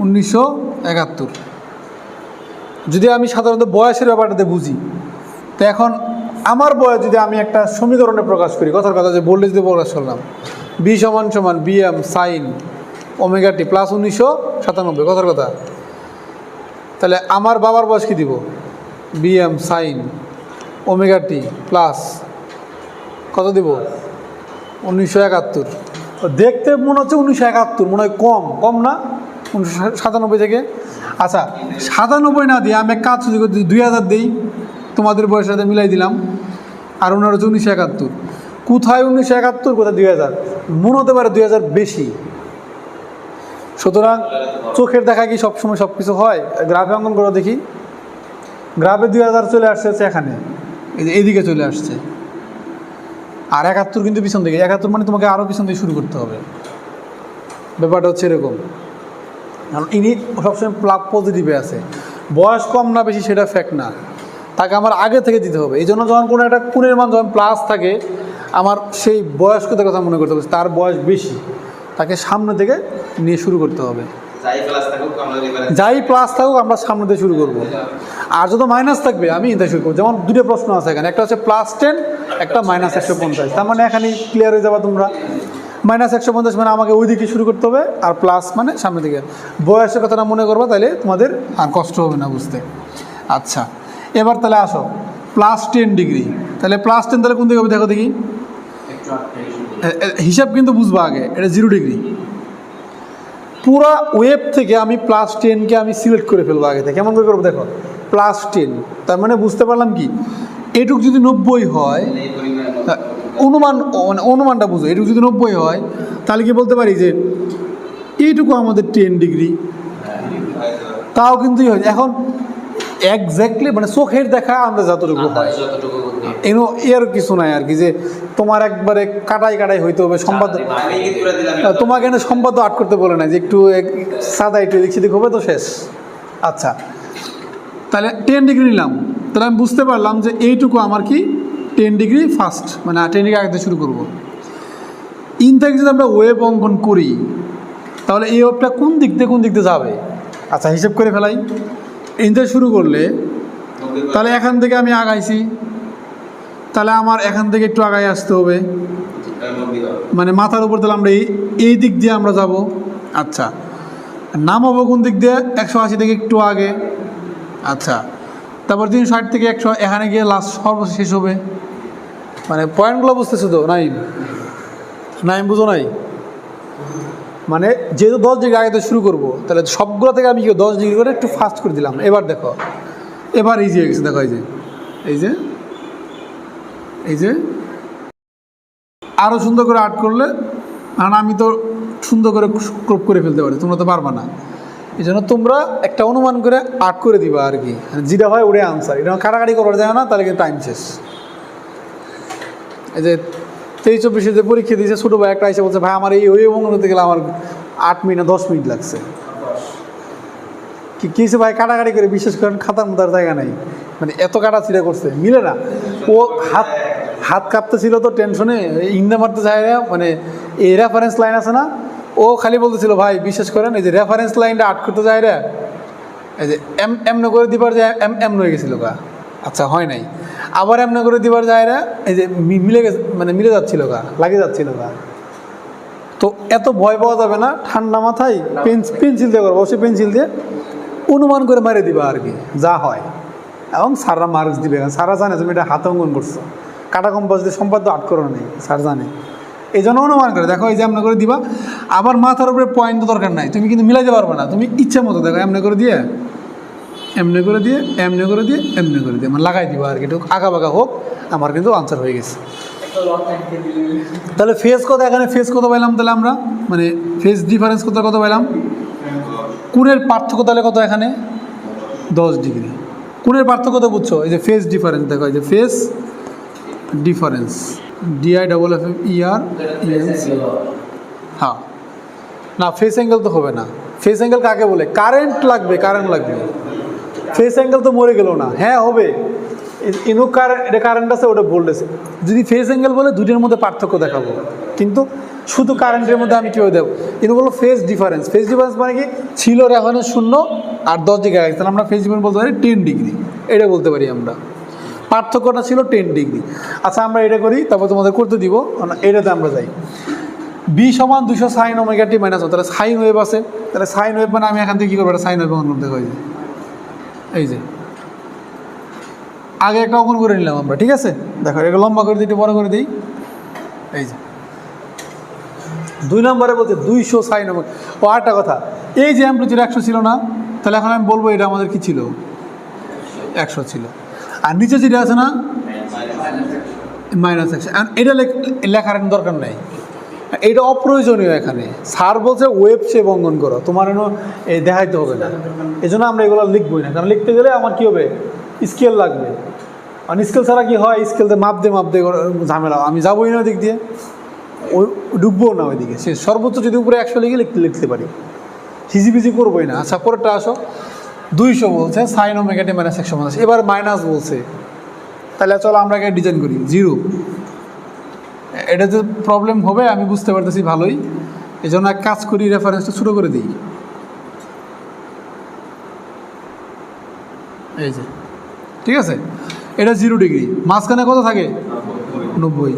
1971। যদি আমি সাধারণত বয়সের ব্যাপারটাতে বুঝি, তো এখন আমার বয়স যদি আমি একটা সমীকরণে প্রকাশ করি, কথার কথা যে বললে যদি প্রকাশ করলাম বি সমান সমান BM sine omega t plus 1997, কথার কথা, তাহলে আমার বাবার বয়স কী দিব? BM sine omega t plus কত দিব? 1971। দেখতে মনে হচ্ছে 1971, মনে হয় কম না 1997 থেকে। আচ্ছা 97 না দিয়ে আমি এক কাজ যদি 2000 দিই, তোমাদের বয়সের সাথে মিলাই দিলাম, আর ওনার হচ্ছে 1971। কোথায় 1971, কোথায় 2000? মনে হতে পারে 2000 বেশি, সুতরাং চোখের দেখা কি সবসময় সব কিছু হয়? গ্রাফে অঙ্কন করে দেখি। গ্রাফে 2000 চলে আসছে হচ্ছে এখানে, এই যে এইদিকে চলে আসছে, আর 71 কিন্তু পিছন দিকে। 71 মানে তোমাকে আরও পিছন দিয়ে শুরু করতে হবে। ব্যাপারটা হচ্ছে এরকম, কারণ ইনি সবসময় পজিটিভে আছে। বয়স কম না বেশি সেটা ফ্যাক্ট না, তাকে আমার আগে থেকে দিতে হবে। এই জন্য যখন কোনো একটা কোণের মান যখন প্লাস থাকে, আমার সেই বয়স্কদের কথা মনে করতে হবে, তার বয়স বেশি, তাকে সামনে থেকে নিয়ে শুরু করতে হবে। যাই প্লাস থাকুক আমরা সামনে দিয়ে শুরু করব। আর যত মাইনাস থাকবে আমি এটা শুরু করবো। যেমন দুটো প্রশ্ন আছে এখানে, একটা হচ্ছে +10, একটা -150। তার মানে এখানে ক্লিয়ার হয়ে যাবা তোমরা। -150 মানে আমাকে ওই দিকে শুরু করতে হবে, আর প্লাস মানে সামনে দিকে। বয়সের কথাটা মনে করবা, তাহলে তোমাদের আর কষ্ট হবে না বুঝতে। আচ্ছা, এবার তাহলে আসো +10 ডিগ্রি। তাহলে +10 তাহলে কোন দিকে হবে দেখো দেখি, হিসাব কিন্তু বুঝবা আগে। এটা 0 ডিগ্রি। পুরা ওয়েব থেকে আমি +10কে আমি সিলেক্ট করে ফেলবো আগে থেকে। কেমন করে করবো দেখো, +10, তার মানে বুঝতে পারলাম কি, এটুক যদি 90 হয়, অনুমানটা বুঝো, এটুকু যদি 90 হয় তাহলে কি বলতে পারি যে এইটুকু আমাদের 10 ডিগ্রি। তাও কিন্তু এখন একজ্যাক্টলি মানে চোখের দেখা আমরা যতটুকু হয়, এর কিছু নাই আর কি, যে তোমার একবারে কাটাই হইতে হবে। সম্পাদ তোমাকে এনে সম্পাদ আট করতে বলে না, যে একটু সাদা একটু এদিক সেদিক হবে তো শেষ। আচ্ছা, তাহলে 10 ডিগ্রি নিলাম। তাহলে আমি বুঝতে পারলাম যে এইটুকু আমার কি 10 ডিগ্রি ফার্স্ট, মানে 10 ডিগ্রি আগে শুরু করবো। ইন থেকে যদি আমরা ওয়েব অঙ্কন করি, তাহলে এই ওয়েবটা কোন দিক দিয়ে যাবে? আচ্ছা, হিসেব করে ফেলাই। ইন থেকে শুরু করলে তাহলে এখান থেকে আমি আগাইছি, তাহলে আমার এখান থেকে একটু আগাই আসতে হবে, মানে মাথার উপর। তাহলে আমরা এই দিক দিয়ে আমরা যাব। আচ্ছা, নামাবো কোন দিক দিয়ে? 180 থেকে একটু আগে। আচ্ছা, তারপর 360 থেকে 100, এখানে গিয়ে লাস্ট সর্বশেষ শেষ হবে। মানে পয়েন্টগুলো বুঝতেছো তো? নাই বুঝো নাই? মানে যেহেতু 10 ডিগ্রি আগে শুরু করবো, তাহলে সবগুলো থেকে আমি 10 ডিগ্রি করে একটু ফাস্ট করে দিলাম। এবার দেখো, এবার ইজি হয়ে গেছে। দেখো এই যে আরও সুন্দর করে আর্ট করলে, কারণ আমি তো সুন্দর করে ক্রপ করে ফেলতে পারি, তোমরা তো পারবা না। এই জন্য তোমরা একটা অনুমান করে আর্ট করে দিবা আর কি, যেটা হয় ওটাই আনসার। এটা কাটাকাটি করা যায় না, তাহলে কিন্তু টাইম শেষ। এই যে 23-24 যে পরীক্ষা দিয়েছে, ছোটো ভাই একটা এসে বলছে, ভাই আমার ওই অঙ্কন করতে গেলে আমার 8 মিনিট 10 মিনিট লাগছে। কি কিছু ভাই কাটাকাটি করে, বিশেষ করে খাতার মতার জায়গা নাই, মানে এত কাটাছিড়া করছে, মিলে না। ও হাত কাঁপতেছিল তো টেনশনে, ইন্দা মারতে চায় না। মানে এই রেফারেন্স লাইন আছে না, ও খালি বলতেছিল ভাই বিশেষ করেন এই যে রেফারেন্স লাইনটা আট করতে যায় রে, এই যে এমনে করে দিবার যে এম হয়ে গেছিল গা। আচ্ছা, হয় নাই। আবার এমনে করে দিবার যায় রে, এই যে মিলে গেছে, মানে মিলে যাচ্ছিল গা, লাগে যাচ্ছিল গা। তো এত ভয় পাওয়া যাবে না, ঠান্ডা মাথায় পেন্সিল দিয়ে করবো, অবশ্যই পেন্সিল দিয়ে অনুমান করে মারে দিবা আর কি, যা হয়। এবং স্যাররা মার্কস দিবে, স্যাররা জানে তুমি এটা হাতে অঙ্কন করছো, কাটা কম্পাস দিয়ে সম্পাদ্য আট করো নেই, স্যার জানে। এই জন্য অনুমান করে দেখো, এই যে এমনি করে দিবা। আবার মাথার উপরে পয়েন্ট দরকার নাই, তুমি কিন্তু মিলাইতে পারবে না, তুমি ইচ্ছা মতো দেখো, এমনি করে দিয়ে এমনি করে দিয়ে এমনি করে দিয়ে এমনি করে দিয়ে মানে লাগাই দিবা আর কি, একটু আঁকা বাঁকা হোক, আমার কিন্তু আনসার হয়ে গেছে। তাহলে ফেজ কত, এখানে ফেজ কত পাইলাম? তাহলে আমরা মানে ফেজ ডিফারেন্স কত পাইলাম? কোণের পার্থক্য তাহলে কত? এখানে 10 ডিগ্রি। কোণের পার্থক্য তো বুঝছো, এই যে ফেজ ডিফারেন্স দেখো, এই যে ফেজ ডিফারেন্স, DIFFERENC। হ্যাঁ, না ফেস অ্যাঙ্গেল তো হবে না। ফেস অ্যাঙ্গেল কাকে বলে? কারেন্ট লাগবে। ফেস অ্যাঙ্গেল তো মরে গেল না। হ্যাঁ হবে, ইনো কারেন্ট, এটা কারেন্ট আছে, ওটা ভোল্টেজ। যদি ফেস অ্যাঙ্গেল বলে দুটোর মধ্যে পার্থক্য দেখাবো, কিন্তু শুধু কারেন্টের মধ্যে আমি কীভাবে দেবো? ইনো বলো ফেজ ডিফারেন্স। ফেজ ডিফারেন্স মানে কি? ছিল রেফারেন্স 0 আর 10 ডিগ্রি আগে, তাহলে আমরা ফেজ ডিফারেন্স বলতে পারি 10 ডিগ্রি। এটা বলতে পারি আমরা, পার্থক্যটা ছিল 10 ডিগ্রি। আচ্ছা, আমরা এটা করি, তারপর তোমাদের করতে দিব। এটাতে আমরা যাই, B = 200 sin ωt - 1। তাহলে সাইন ওয়েভ আছে, তাহলে সাইন ওয়েভ মানে আমি এখান থেকে কী করবো? একটা সাইন ওয়েভ অঙ্কন করতে হয়। এই যে আগে একটা অঙ্কন করে নিলাম আমরা, ঠিক আছে? দেখো, এটা লম্বা করে দিই, একটু বড় করে দিই। এই যে 2 নম্বরে বলছে 200 sin ωt। ও আরেকটা কথা, এই যে অ্যাম্প্লিটিউড 100 ছিল না, তাহলে এখন আমি বলবো এটা আমাদের কি ছিল? 100 ছিল। আর নিচে যেটা আছে না, -100। এটা লেখার দরকার নেই, এটা অপ্রয়োজনীয়। এখানে স্যার বলছে ওয়েব শেপ অঙ্কন করো, তোমার এই দেখাইতে হবে না। এই জন্য আমরা এগুলো লিখবই না, কারণ লিখতে গেলে আমার কী হবে, স্কেল লাগবে। আর স্কেল ছাড়া কি হয়, স্কেল দিয়ে মাপ দিয়ে ঝামেলা, আমি যাবোই না ওই দিক দিয়ে, ওই ডুববো না ওইদিকে। সে সর্বোচ্চ যদি উপরে 100 লিখে লিখতে পারি, হিজিবিজি করবোই না। আচ্ছা, পরেরটা আসো। 200 বলছে সাইন ওমেগা টি মাইনাস 150, এবার মাইনাস বলছে, তাহলে চলো আমরা এখানে ডিজাইন করি 0। এটা যে প্রবলেম হবে আমি বুঝতে পারতেছি ভালোই, এই জন্য এক কাজ করি, রেফারেন্সটা ছোটো করে দিই। এই যে ঠিক আছে, এটা 0 ডিগ্রি, মাঝখানে কত থাকে 90।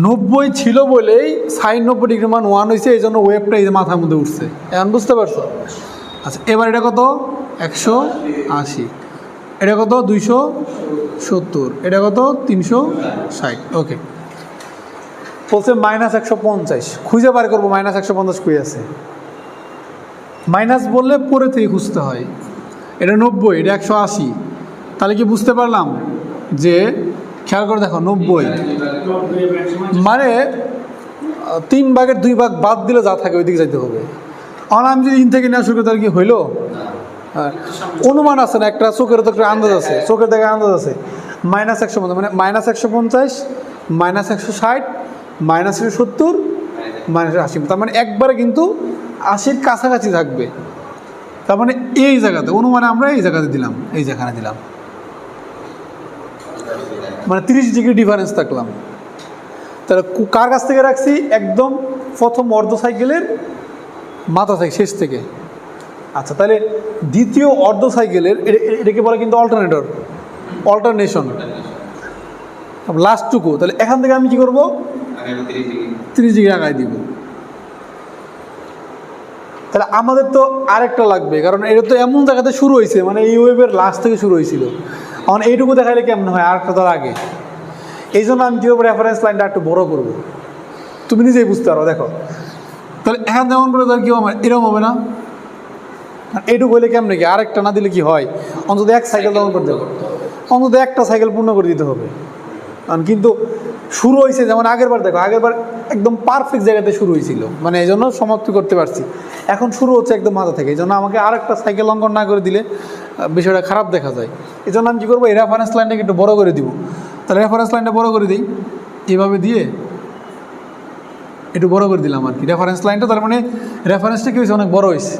90 ছিল বলেই সাইন 90 ডিগ্রি মান 1 হয়েছে, এই জন্য ওয়েবটা এই যে মাথার মধ্যে উঠছে। এখন বুঝতে পারছো? আচ্ছা, এবার এটা কত 180, এটা কত 270, এটা কত 360। ওকে, বলছে -150, খুঁজে বার করবো -150 কই আছে। মাইনাস বললে পরে থেকে খুঁজতে হয়। এটা 90, এটা 180, তাহলে কি বুঝতে পারলাম যে, খেয়াল করে দেখো 90 মানে 3 ভাগের 2 ভাগ বাদ দিলে যা থাকে ওইদিকে যাইতে হবে। আর আমি যদি ইন থেকে নেওয়া শুরু করি তাহলে কি হইলো? হ্যাঁ, অনুমান আছে না, একটা চোখের তো একটা আন্দাজ আছে, চোখের দেখে আন্দাজ আছে। -150 মানে -150, -160, -170, -80, তার মানে একবারে কিন্তু 80-র কাছাকাছি থাকবে। তার মানে এই জায়গাতে অনুমানে আমরা এই জায়গাতে দিলাম, এই যেখানে দিলাম, মানে 30 ডিগ্রি ডিফারেন্স থাকলাম। তাহলে কার কাছ থেকে রাখছি? একদম প্রথম অর্ধ সাইকেলের মাথা থেকে, শেষ থেকে। আচ্ছা, তাহলে দ্বিতীয় অর্ধ সাইকেলের এটাকে বলে কিন্তু অল্টারনেশন, লাস্টটুকু। তাহলে এখান থেকে আমি কি করব? 30 ডিগ্রি আগায় দিব। তাহলে আমাদের তো আরেকটা লাগবে, কারণ এটা তো এমন জায়গাতে শুরু হয়েছে, মানে এই ওয়েবের লাস্ট থেকে শুরু হয়েছিল। এখন এইটুকু দেখাইলে কেমন হয়, আরেকটা তার আগে। এই জন্য আমি কী করবো, রেফারেন্স লাইনটা একটু বড় করবো, তুমি নিজেই বুঝতে পারো। দেখো, তাহলে এখান যেমন করে তার কী হবে, এরকম হবে না? এইটুকু হইলে কেমন কি, আরেকটা না দিলে কি হয়, অন্তত 1 সাইকেল দমন করতে হবে, অন্তত একটা সাইকেল পূর্ণ করে দিতে হবে। কিন্তু শুরু হয়েছে যেমন আগের বার, দেখো আগের বার একদম পারফেক্ট জায়গাতে শুরু হয়েছিল, মানে এই জন্য সমাপ্তি করতে পারছি। এখন শুরু হচ্ছে একদম মাথা থেকে, এই জন্য আমাকে আরেকটা সাইকেল অঙ্কন না করে দিলে বিষয়টা খারাপ দেখা যায়। এই জন্য আমি কী করবো, এই রেফারেন্স লাইনটাকে একটু বড় করে দিব। তাহলে রেফারেন্স লাইনটা বড় করে দিই, এভাবে দিয়ে একটু বড় করে দিলাম আর কি রেফারেন্স লাইনটা। তার মানে রেফারেন্সটা কী হয়েছে, অনেক বড় হয়েছে।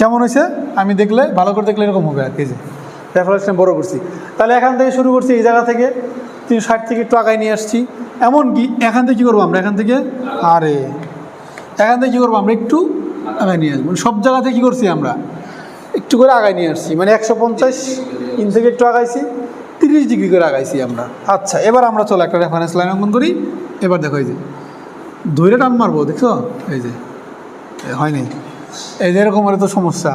কেমন হয়েছে আমি দেখলে, ভালো করে দেখলে এরকম হবে আর কি, যে রেফারেন্স লাইন বড় করছি। তাহলে এখান থেকে শুরু করছি, এই জায়গা থেকে 360 থেকে একটু আগায় নিয়ে আসছি। এমনকি এখান থেকে কী করবো আমরা, এখান থেকে কী করবো আমরা, একটু আগায় নিয়ে আসবো। সব জায়গাতে কী করছি আমরা, একটু করে আগায় নিয়ে আসছি, মানে 150 ইন থেকে একটু আগাইছি, 30 ডিগ্রি করে আগাইছি আমরা। আচ্ছা, এবার আমরা চলো একটা রেফারেন্স লাইন অঙ্কন করি। এবার দেখো, এই যে ধৈর্য টান মারবো, দেখছো এই যে হয়নি, এই যে এরকম হলে তো সমস্যা।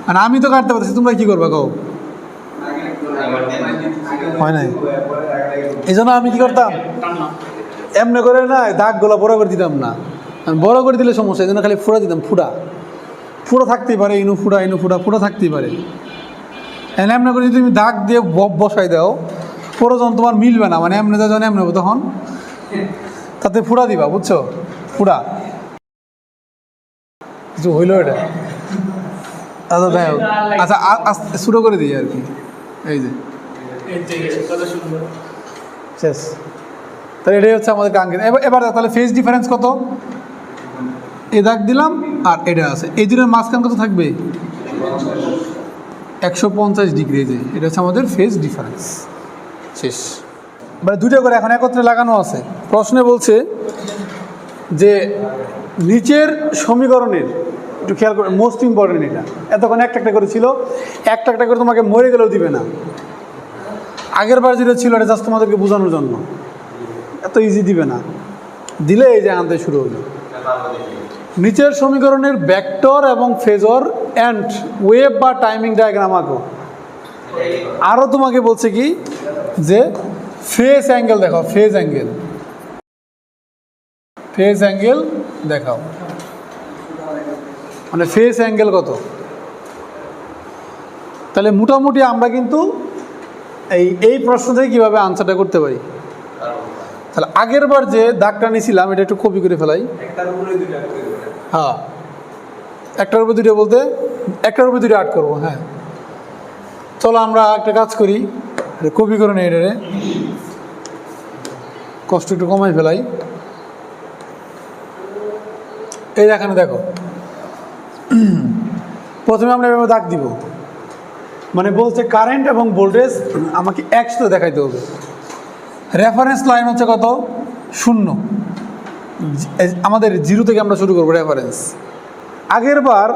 মানে আমি তো কাটতে পারতেছি, তোমরা কী করবে কও? হয় নাই, এই জন্য আমি কী করতাম, এমনি করে না দাগগুলো বড় করে দিতাম না। আমি বড় করে দিলে সমস্যা, এই জন্য খালি ফুটা দিতাম। ফুটা থাকতেই পারে, ইনু ফুটা থাকতেই পারে। এমনি করে যদি তুমি দাগ দিয়ে বসাই দাও, পরে যখন তোমার মিলবে না, মানে এমনি যখন এমনি হবে তখন তাতে ফুটা দিবা, বুঝছো? ফুটা কিছু হইলো এটা। আচ্ছা যাই হোক, আচ্ছা আস্তে শুরু করে দিই আর কি। এই যে শেষ, তাহলে এটাই হচ্ছে আমাদের কাঙ্ক্ষিত। এবার তাহলে ফেজ ডিফারেন্স কত? এ দাগ দিলাম আর এটা আছে, এই দুটোর মাঝখান কত থাকবে? 150 ডিগ্রি। যে এটা হচ্ছে আমাদের ফেজ ডিফারেন্স। শেষ, মানে দুটো করে এখন একত্রে লাগানো আছে। প্রশ্নে বলছে যে নিচের সমীকরণের, একটু খেয়াল করে, মোস্ট ইম্পর্টেন্ট এটা, এতক্ষণ একটা করে ছিল, একটা করে তোমাকে মরে গেলেও দিবে না। আগের বার যেটা ছিল এটা জাস্ট তোমাদেরকে বোঝানোর জন্য, এত ইজি দিবে না, দিলে এই যে আনতে শুরু হলো। নিচের সমীকরণের ভেক্টর এবং ফেজর অ্যান্ড ওয়েভ বা টাইমিং ডায়াগ্রাম আঁকো। আরও তোমাকে বলছে কি, যে ফেজ অ্যাঙ্গেল দেখাও, ফেজ অ্যাঙ্গেল দেখাও, মানে ফেজ অ্যাঙ্গেল কত। তাহলে মোটামুটি আমরা কিন্তু এই প্রশ্ন থেকে কীভাবে আনসারটা করতে পারি। তাহলে আগের বার যে দাগটা নিয়েছিলাম এটা একটু কপি করে ফেলাই। হ্যাঁ, একটার উপরে দুটো বলতে একটার উপরে দুটো আর্ট করবো। হ্যাঁ, চলো আমরা একটা কাজ করি, কপি করে নিই, এটারে কষ্ট একটু কমাই ফেলাই। এই এখানে দেখো, প্রথমে আমরা এভাবে দাগ দিব, মানে বলছে কারেন্ট এবং ভোল্টেজ আমাকে একসাথে দেখাইতে হবে। রেফারেন্স লাইন হচ্ছে কত? 0। আমাদের 0 থেকে আমরা শুরু করবো রেফারেন্স। আগের বার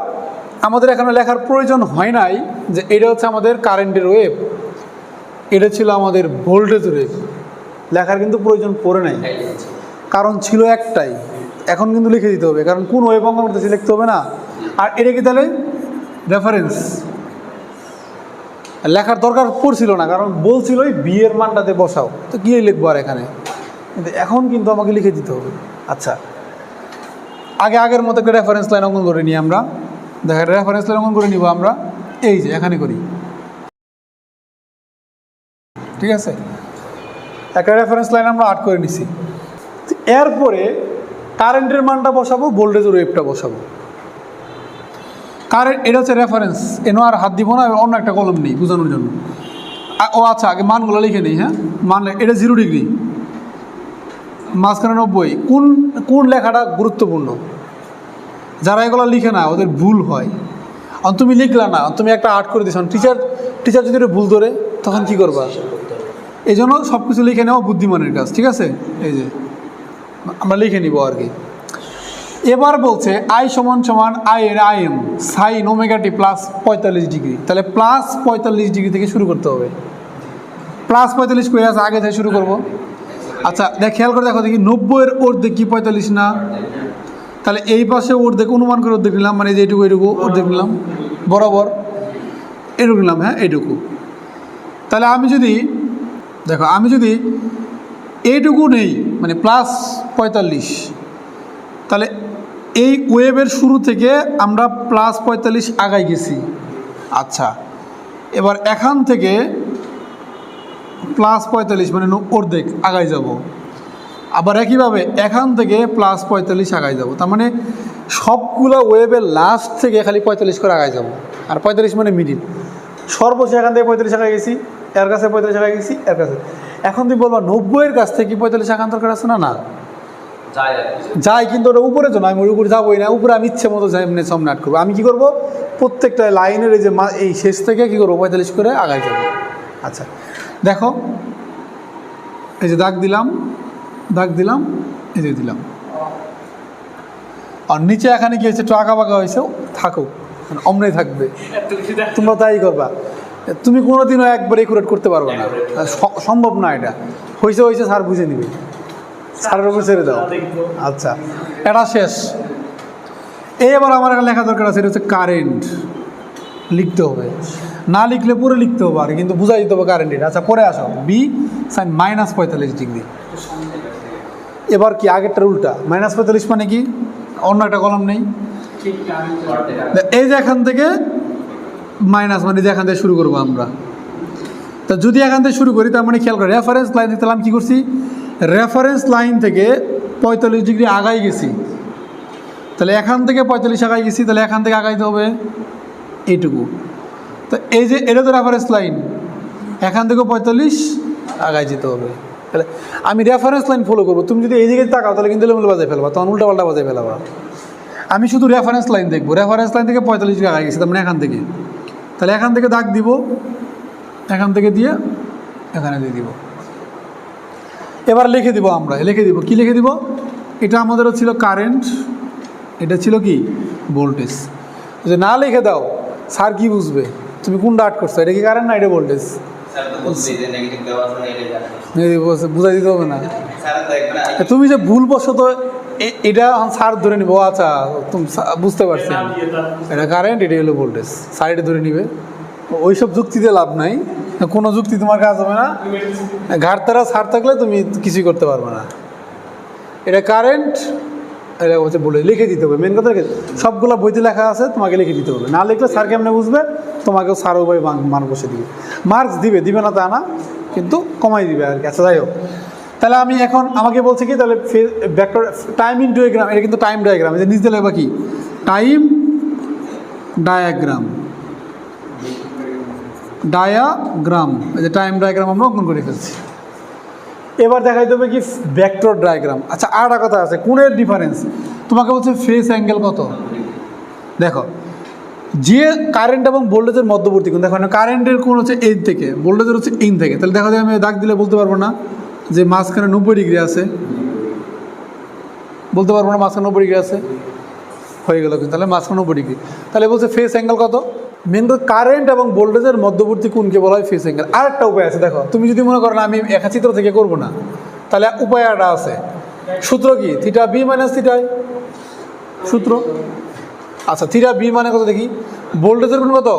আমাদের এখানে লেখার প্রয়োজন হয় নাই যে এটা হচ্ছে আমাদের কারেন্টের ওয়েভ, এটা ছিল আমাদের ভোল্টেজের ওয়েভ। লেখার কিন্তু প্রয়োজন পড়ে নাই, কারণ ছিল একটাই। এখন কিন্তু লিখে দিতে হবে, কারণ কোন ওয়েভ অঙ্কন করতেছি লিখতে হবে না। আর এটা কি তাহলে রেফারেন্স, লেখার দরকার পড়ছিল না, কারণ বলছিল ওই বি এর মানটাতে বসাও, তো কি লিখবো আর এখানে। কিন্তু এখন কিন্তু আমাকে লিখে দিতে হবে। আচ্ছা, আগের মতো একটা রেফারেন্স লাইন অঙ্কন করে নিই আমরা। দেখা রেফারেন্স লাইন অঙ্কন করে নিব আমরা, এই যে এখানে করি, ঠিক আছে। একটা রেফারেন্স লাইন আমরা আর্ট করে নিছি। এরপরে কারেন্টের মানটা বসাবো, ভোল্টেজের ওয়েভটা বসাবো। কারেন্ট এটা হচ্ছে রেফারেন্স, এনো আর হাত দিব না, অন্য একটা কলম নেই বোঝানোর জন্য। ও আচ্ছা, আগে মানগুলো লিখে নিই। হ্যাঁ, মান এটা 0 ডিগ্রি, মাঝখানে 90। কোন লেখাটা গুরুত্বপূর্ণ? যারা এগুলো লিখে না ওদের ভুল হয়। তুমি লিখলা না, তুমি একটা আর্ট করে দিছ, টিচার যদি এটা ভুল ধরে তখন কি করবা? এই জন্য সব কিছু লিখে নেওয়া বুদ্ধিমানের কাজ, ঠিক আছে। এই যে আমরা লিখে নিব আর কি। এবার বলছে আই সমান আই এর I am sine omega t plus 45 degree. তাহলে প্লাস 45 ডিগ্রি থেকে শুরু করতে হবে। প্লাস 45 করে আছে, আগে থেকে শুরু করব। আচ্ছা খেয়াল করে দেখো দেখি, 90-এর অর্ধেক কি 45 না? তাহলে এই পাশে অর্ধেক অনুমান করে অর্ধেক নিলাম, মানে যে এইটুকু অর্ধেক নিলাম, বরাবর এটুকু নিলাম। হ্যাঁ, এইটুকু। তাহলে আমি যদি এইটুকু নেই, মানে প্লাস 45, তাহলে এই ওয়েভের শুরু থেকে আমরা প্লাস 45 আগাই গেছি। আচ্ছা, এবার এখান থেকে প্লাস 45 মানে অর্ধেক আগাই যাব। আবার একইভাবে এখান থেকে প্লাস 45 আগাই যাব। তার মানে সবগুলো ওয়েভের লাস্ট থেকে খালি 45 করে আগাই যাব। আর 45 মানে মিডিল, সর্বশেষ এখান থেকে 45 আগাই গেছি, এর কাছে 45 আগাই গেছি, এর কাছে। এখন তুমি বলবা 90-এর কাছ থেকে কি 45 আগান দরকার আছে না? না যাই, কিন্তু ওটা উপরে তো না, আমি ওর উপরে যাবোই না। উপরে আমি ইচ্ছে মতো যাই, এমনি সামনে আট করবো। আমি কি করব? প্রত্যেকটা লাইনের এই যে এই শেষ থেকে কি করবো, 45 করে আগাই যাবো। আচ্ছা দেখো, এই যে দাগ দিলাম, এই যে দিলাম। আর নিচে এখানে কি হয়েছে, একটু আঁকা বাঁকা হয়েছে, থাকুক, অমনেই থাকবে, তোমরা তাই করবা। তুমি কোনোদিনও একবার একুরেট করতে পারবে না, সম্ভব না। এটা হয়েছে স্যার বুঝে নিবে, স্যারের উপর ছেড়ে দাও। আচ্ছা, এটা শেষ। এবার আমার একটা লেখা দরকার আছে, এটা হচ্ছে কারেন্ট। লিখতে হবে, না লিখলে পরে লিখতে হবে আর, কিন্তু বুঝাই দিতে হবে কারেন্ট এটা। আচ্ছা পরে আসো, বি সাইন মাইনাস 45 ডিগ্রি। এবার কি আগেরটার উল্টা, মাইনাস 45 মানে কি? অন্য একটা কলম নেই, এই যে এখান থেকে মাইনাস, মানে যে এখান থেকে শুরু করবো আমরা। তা যদি এখান থেকে শুরু করি, তার মানে খেয়াল করে রেফারেন্স লাইন থেকে আমি কী করছি, রেফারেন্স লাইন থেকে 45 ডিগ্রি আগাই গেছি। তাহলে এখান থেকে 45 আগাই গেছি, তাহলে এখান থেকে আগাইতে হবে এইটুকু। তো এই যে এটা তো রেফারেন্স লাইন, এখান থেকেও 45 আগাই যেতে হবে। তাহলে আমি রেফারেন্স লাইন ফলো করবো। তুমি যদি এই দিকে তাকাও তাহলে কিন্তু এলোমেলো বাজায় ফেলবা, তখন উল্টা পাল্টা বাজায় ফেলবা। আমি শুধু রেফারেন্স লাইন দেখবো, রেফারেন্স লাইন থেকে 45 ডিগ্রি আগাই গেছি, তার মানে এখান থেকে। তাহলে এখান থেকে দাগ দিব, এখান থেকে দিয়ে এখানে দিয়ে দিব। এবার লিখে দিব, আমরা লিখে দিব, কি লিখে দিব? এটা আমাদেরও ছিল কারেন্ট, এটা ছিল কি ভোল্টেজ। যদি না লিখে দাও স্যার কি বুঝবে তুমি কোনটা আর্ট করছো, এটা কি কারেন্ট না এটা ভোল্টেজ? বুঝাই দিতে হবে না। তুমি যে ভুল বশত এটা স্যার ধরে নিবো, আচ্ছা তুমি বুঝতে পারছি এটা কারেন্ট, এটা হলো ভোল্টেজ, স্যার এটা ধরে নিবে। ওইসব যুক্তিতে লাভ নাই, কোনো যুক্তি তোমার কাজ হবে না। ঘাটতারা স্যার থাকলে তুমি কিছুই করতে পারবে না। এটা কারেন্ট, এটা হচ্ছে বলে লিখে দিতে হবে। মেন কথা সবগুলো বইতে লেখা আছে, তোমাকে লিখে দিতে হবে। না লিখলে স্যার কেমনে বুঝবে? তোমাকেও স্যার উপায় মান বসে দিবে, মার্কস দিবে না তা না, কিন্তু কমাই দিবে আর কি। আচ্ছা যাই হোক, তাহলে আমি এখন আমাকে বলছে কি, তাহলে ভেক্টর টাইম ইন ডায়াগ্রাম, এটা কিন্তু টাইম ডায়াগ্রাম, এই যে নিচে লেখা কি টাইম ডায়াগ্রাম, ডায়াগ্রাম, এই যে টাইম ডায়াগ্রাম আমরা অঙ্কন করে ফেলছি। এবার দেখাইতে হবে কি ভেক্টর ডায়াগ্রাম। আচ্ছা আর একটা কথা আছে, কোণের ডিফারেন্স। তোমাকে বলছে ফেস অ্যাঙ্গেল কত। দেখো যে কারেন্ট এবং ভোল্টেজের মধ্যবর্তী কোণ, দেখো কারেন্টের কোণ হচ্ছে এই থেকে, ভোল্টেজের হচ্ছে এই থেকে, তাহলে দেখা যায় আমি দাগ দিলে বলতে পারবো না যে মাঝখানে 90 ডিগ্রি আছে, বলতে পারবো না মাঝখানে 90 ডিগ্রি আছে, হয়ে গেল কিন্তু, তাহলে মাঝখানে 90 ডিগ্রি। তাহলে বলছে ফেস অ্যাঙ্গেল কত। মেন তো কারেন্ট এবং ভোল্টেজের মধ্যবর্তী কোণকে বলা হয় ফেস অ্যাঙ্গেল। আর একটা উপায় আছে, দেখো তুমি যদি মনে করো না আমি একা চিত্র থেকে করবো না, তাহলে উপায় একটা আছে, সূত্র কি থিটা বি মাইনাস থিটাই সূত্র। আচ্ছা থিটা বি মানে কত দেখি, ভোল্টেজের কোণ কত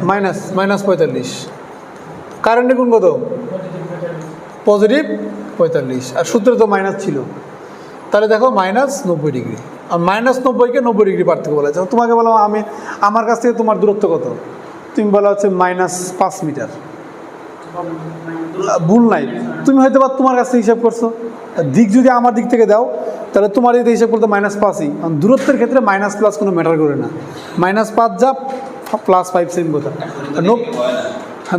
-45, কারেন্টের কোণ কত পজিটিভ 45, আর সূত্রে তো মাইনাস ছিল, তাহলে দেখো -90 ডিগ্রি। আর -90-কে 90 ডিগ্রি পার্থক্য বলা যায়। তোমাকে বলো আমি আমার কাছ থেকে তোমার দূরত্ব কত, তুমি বলা হচ্ছে -5 মিটার, ভুল নাই, তুমি হয়তো বা তোমার কাছ থেকে হিসাব করছো, দিক যদি আমার দিক থেকে দাও তাহলে তোমার দিক থেকে হিসাব করতে -5ই, কারণ দূরত্বের ক্ষেত্রে মাইনাস প্লাস কোনো ম্যাটার করে না, -5 যা +5 সেম কথা,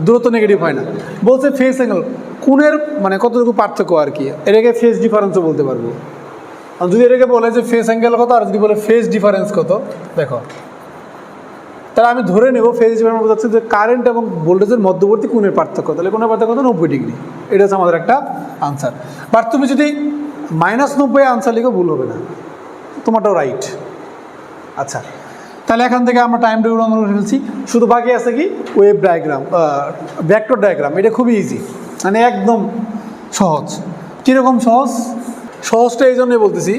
দূরত্ব নেগেটিভ হয় না। বলছে ফেস অ্যাঙ্গেল, কোণের মানে কতটুকু পার্থক্য আর কি, এটাকে ফেস ডিফারেন্সও বলতে পারবো। যদি এটাকে বলে যে ফেস অ্যাঙ্গেল কত, আর যদি বলে ফেস ডিফারেন্স কত, দেখো তাহলে আমি ধরে নেব ফেস ডিফারেন্স বোঝাচ্ছে যে কারেন্ট এবং ভোল্টেজের মধ্যবর্তী কোণের পার্থক্য, তাহলে কোণের পার্থক্য কত 90 ডিগ্রি, এটা হচ্ছে আমাদের একটা আনসার। বাট তুমি যদি -90 আনসার লিখো ভুল হবে না, তোমারটাও রাইট। আচ্ছা তাহলে এখান থেকে আমরা টাইম ডায়াগ্রাম ফেলছি, শুধু বাকি আছে কি ওয়েভ ডায়াগ্রাম, ভেক্টর ডায়াগ্রাম। এটা খুবই ইজি, মানে একদম সহজ। কীরকম সহজ, সহজটা এই জন্যই বলতেছি,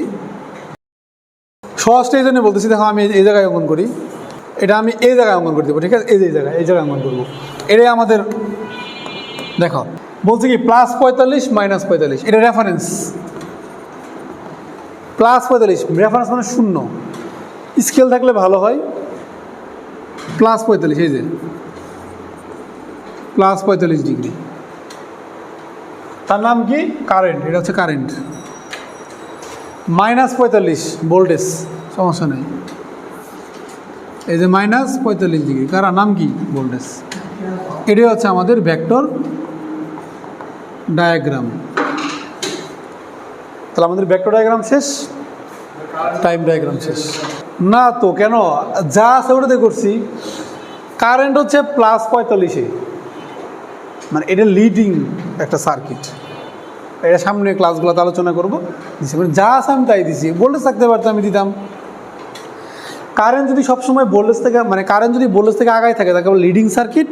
দেখো আমি এই জায়গায় অঙ্কন করি, এটা আমি এই জায়গায় অঙ্কন করে দেবো, ঠিক আছে, এই জায়গায় অঙ্কন করবো, এটাই আমাদের। দেখো বলছে কি +45 -45, এটা রেফারেন্স, +45 রেফারেন্স মানে 0, স্কেল থাকলে ভালো হয়। +45, এই যে +45 ডিগ্রি, তার নাম কি কারেন্ট, এটা হচ্ছে কারেন্ট। -45 ভোল্টেজ, সমস্যা নেই, এই যে -45 ডিগ্রি, কার নাম কি ভোল্টেজ। এটাই হচ্ছে আমাদের ভেক্টর ডায়াগ্রাম। তাহলে আমাদের ভেক্টর ডায়াগ্রাম শেষ, টাইম ডায়াগ্রাম শেষ না তো, কেন যা আছে ওটাতে করছি। কারেন্ট হচ্ছে +45, মানে এটা লিডিং একটা সার্কিট, এটা সামনে ক্লাসগুলোতে আলোচনা করবো। যা আছে আমি তাই দিছি, ভোল্টেজ থাকতে পারতো আমি দিতাম। কারেন্ট যদি সবসময় ভোল্টেজ থেকে, মানে কারেন্ট যদি ভোল্টেজ থেকে আগায় থাকে তাকে বলে লিডিং সার্কিট,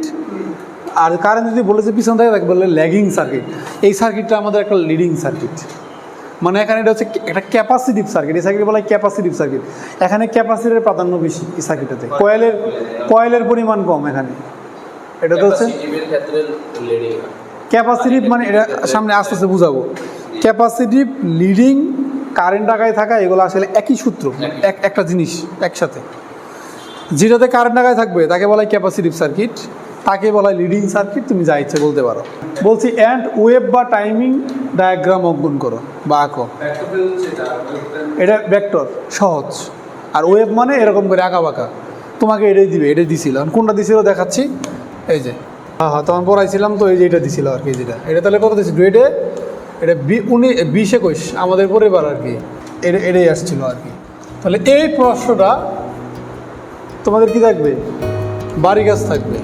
আর কারেন্ট যদি ভোল্টেজের পিছনে থাকে তাকে বলে ল্যাগিং সার্কিট। এই সার্কিটটা আমাদের একটা লিডিং সার্কিট, মানে এখানে এটা হচ্ছে একটা ক্যাপাসিটিভ সার্কিট, এই সার্কিট বলা হয় ক্যাপাসিটিভ সার্কিট। এখানে ক্যাপাসিটির প্রাধান্য বেশি এই সার্কিটটাতে, কয়েলের পরিমাণ কম এখানে। এটা তো হচ্ছে ক্যাপাসিটিভ, মানে এটা সামনে আস্তে আস্তে বুঝাবো। ক্যাপাসিটিভ, লিডিং, কারেন্ট আগায় থাকা, এগুলো আসলে একই সূত্র, একটা জিনিস একসাথে। যেটাতে কারেন্ট আগায় থাকবে তাকে বলা হয় ক্যাপাসিটিভ সার্কিট, তাকে বলা হয় লিডিং সার্কিট, তুমি যা ইচ্ছে বলতে পারো। বলছি অ্যান্ড ওয়েভ বা টাইমিং ডায়াগ্রাম অঙ্কন করো বা আঁকো। এটা ভেক্টর, সহজ। আর ওয়েভ মানে এরকম করে আঁকা বাঁকা, তোমাকে এটাই দিবে, এটাই দিছিল। কোনটা দিছিল দেখাচ্ছি, এই যে হ্যাঁ তখন পড়াইছিলাম তো, এই যে এটা দিছিল আর কি, এটা তাহলে কত দিচ্ছি গ্রেডে, এটা 20-21 আমাদের পরিবার আর কি, এটাই আসছিল আর কি। তাহলে এই প্রশ্নটা তোমাদের কি থাকবে, বাড়ি কাজ থাকবে।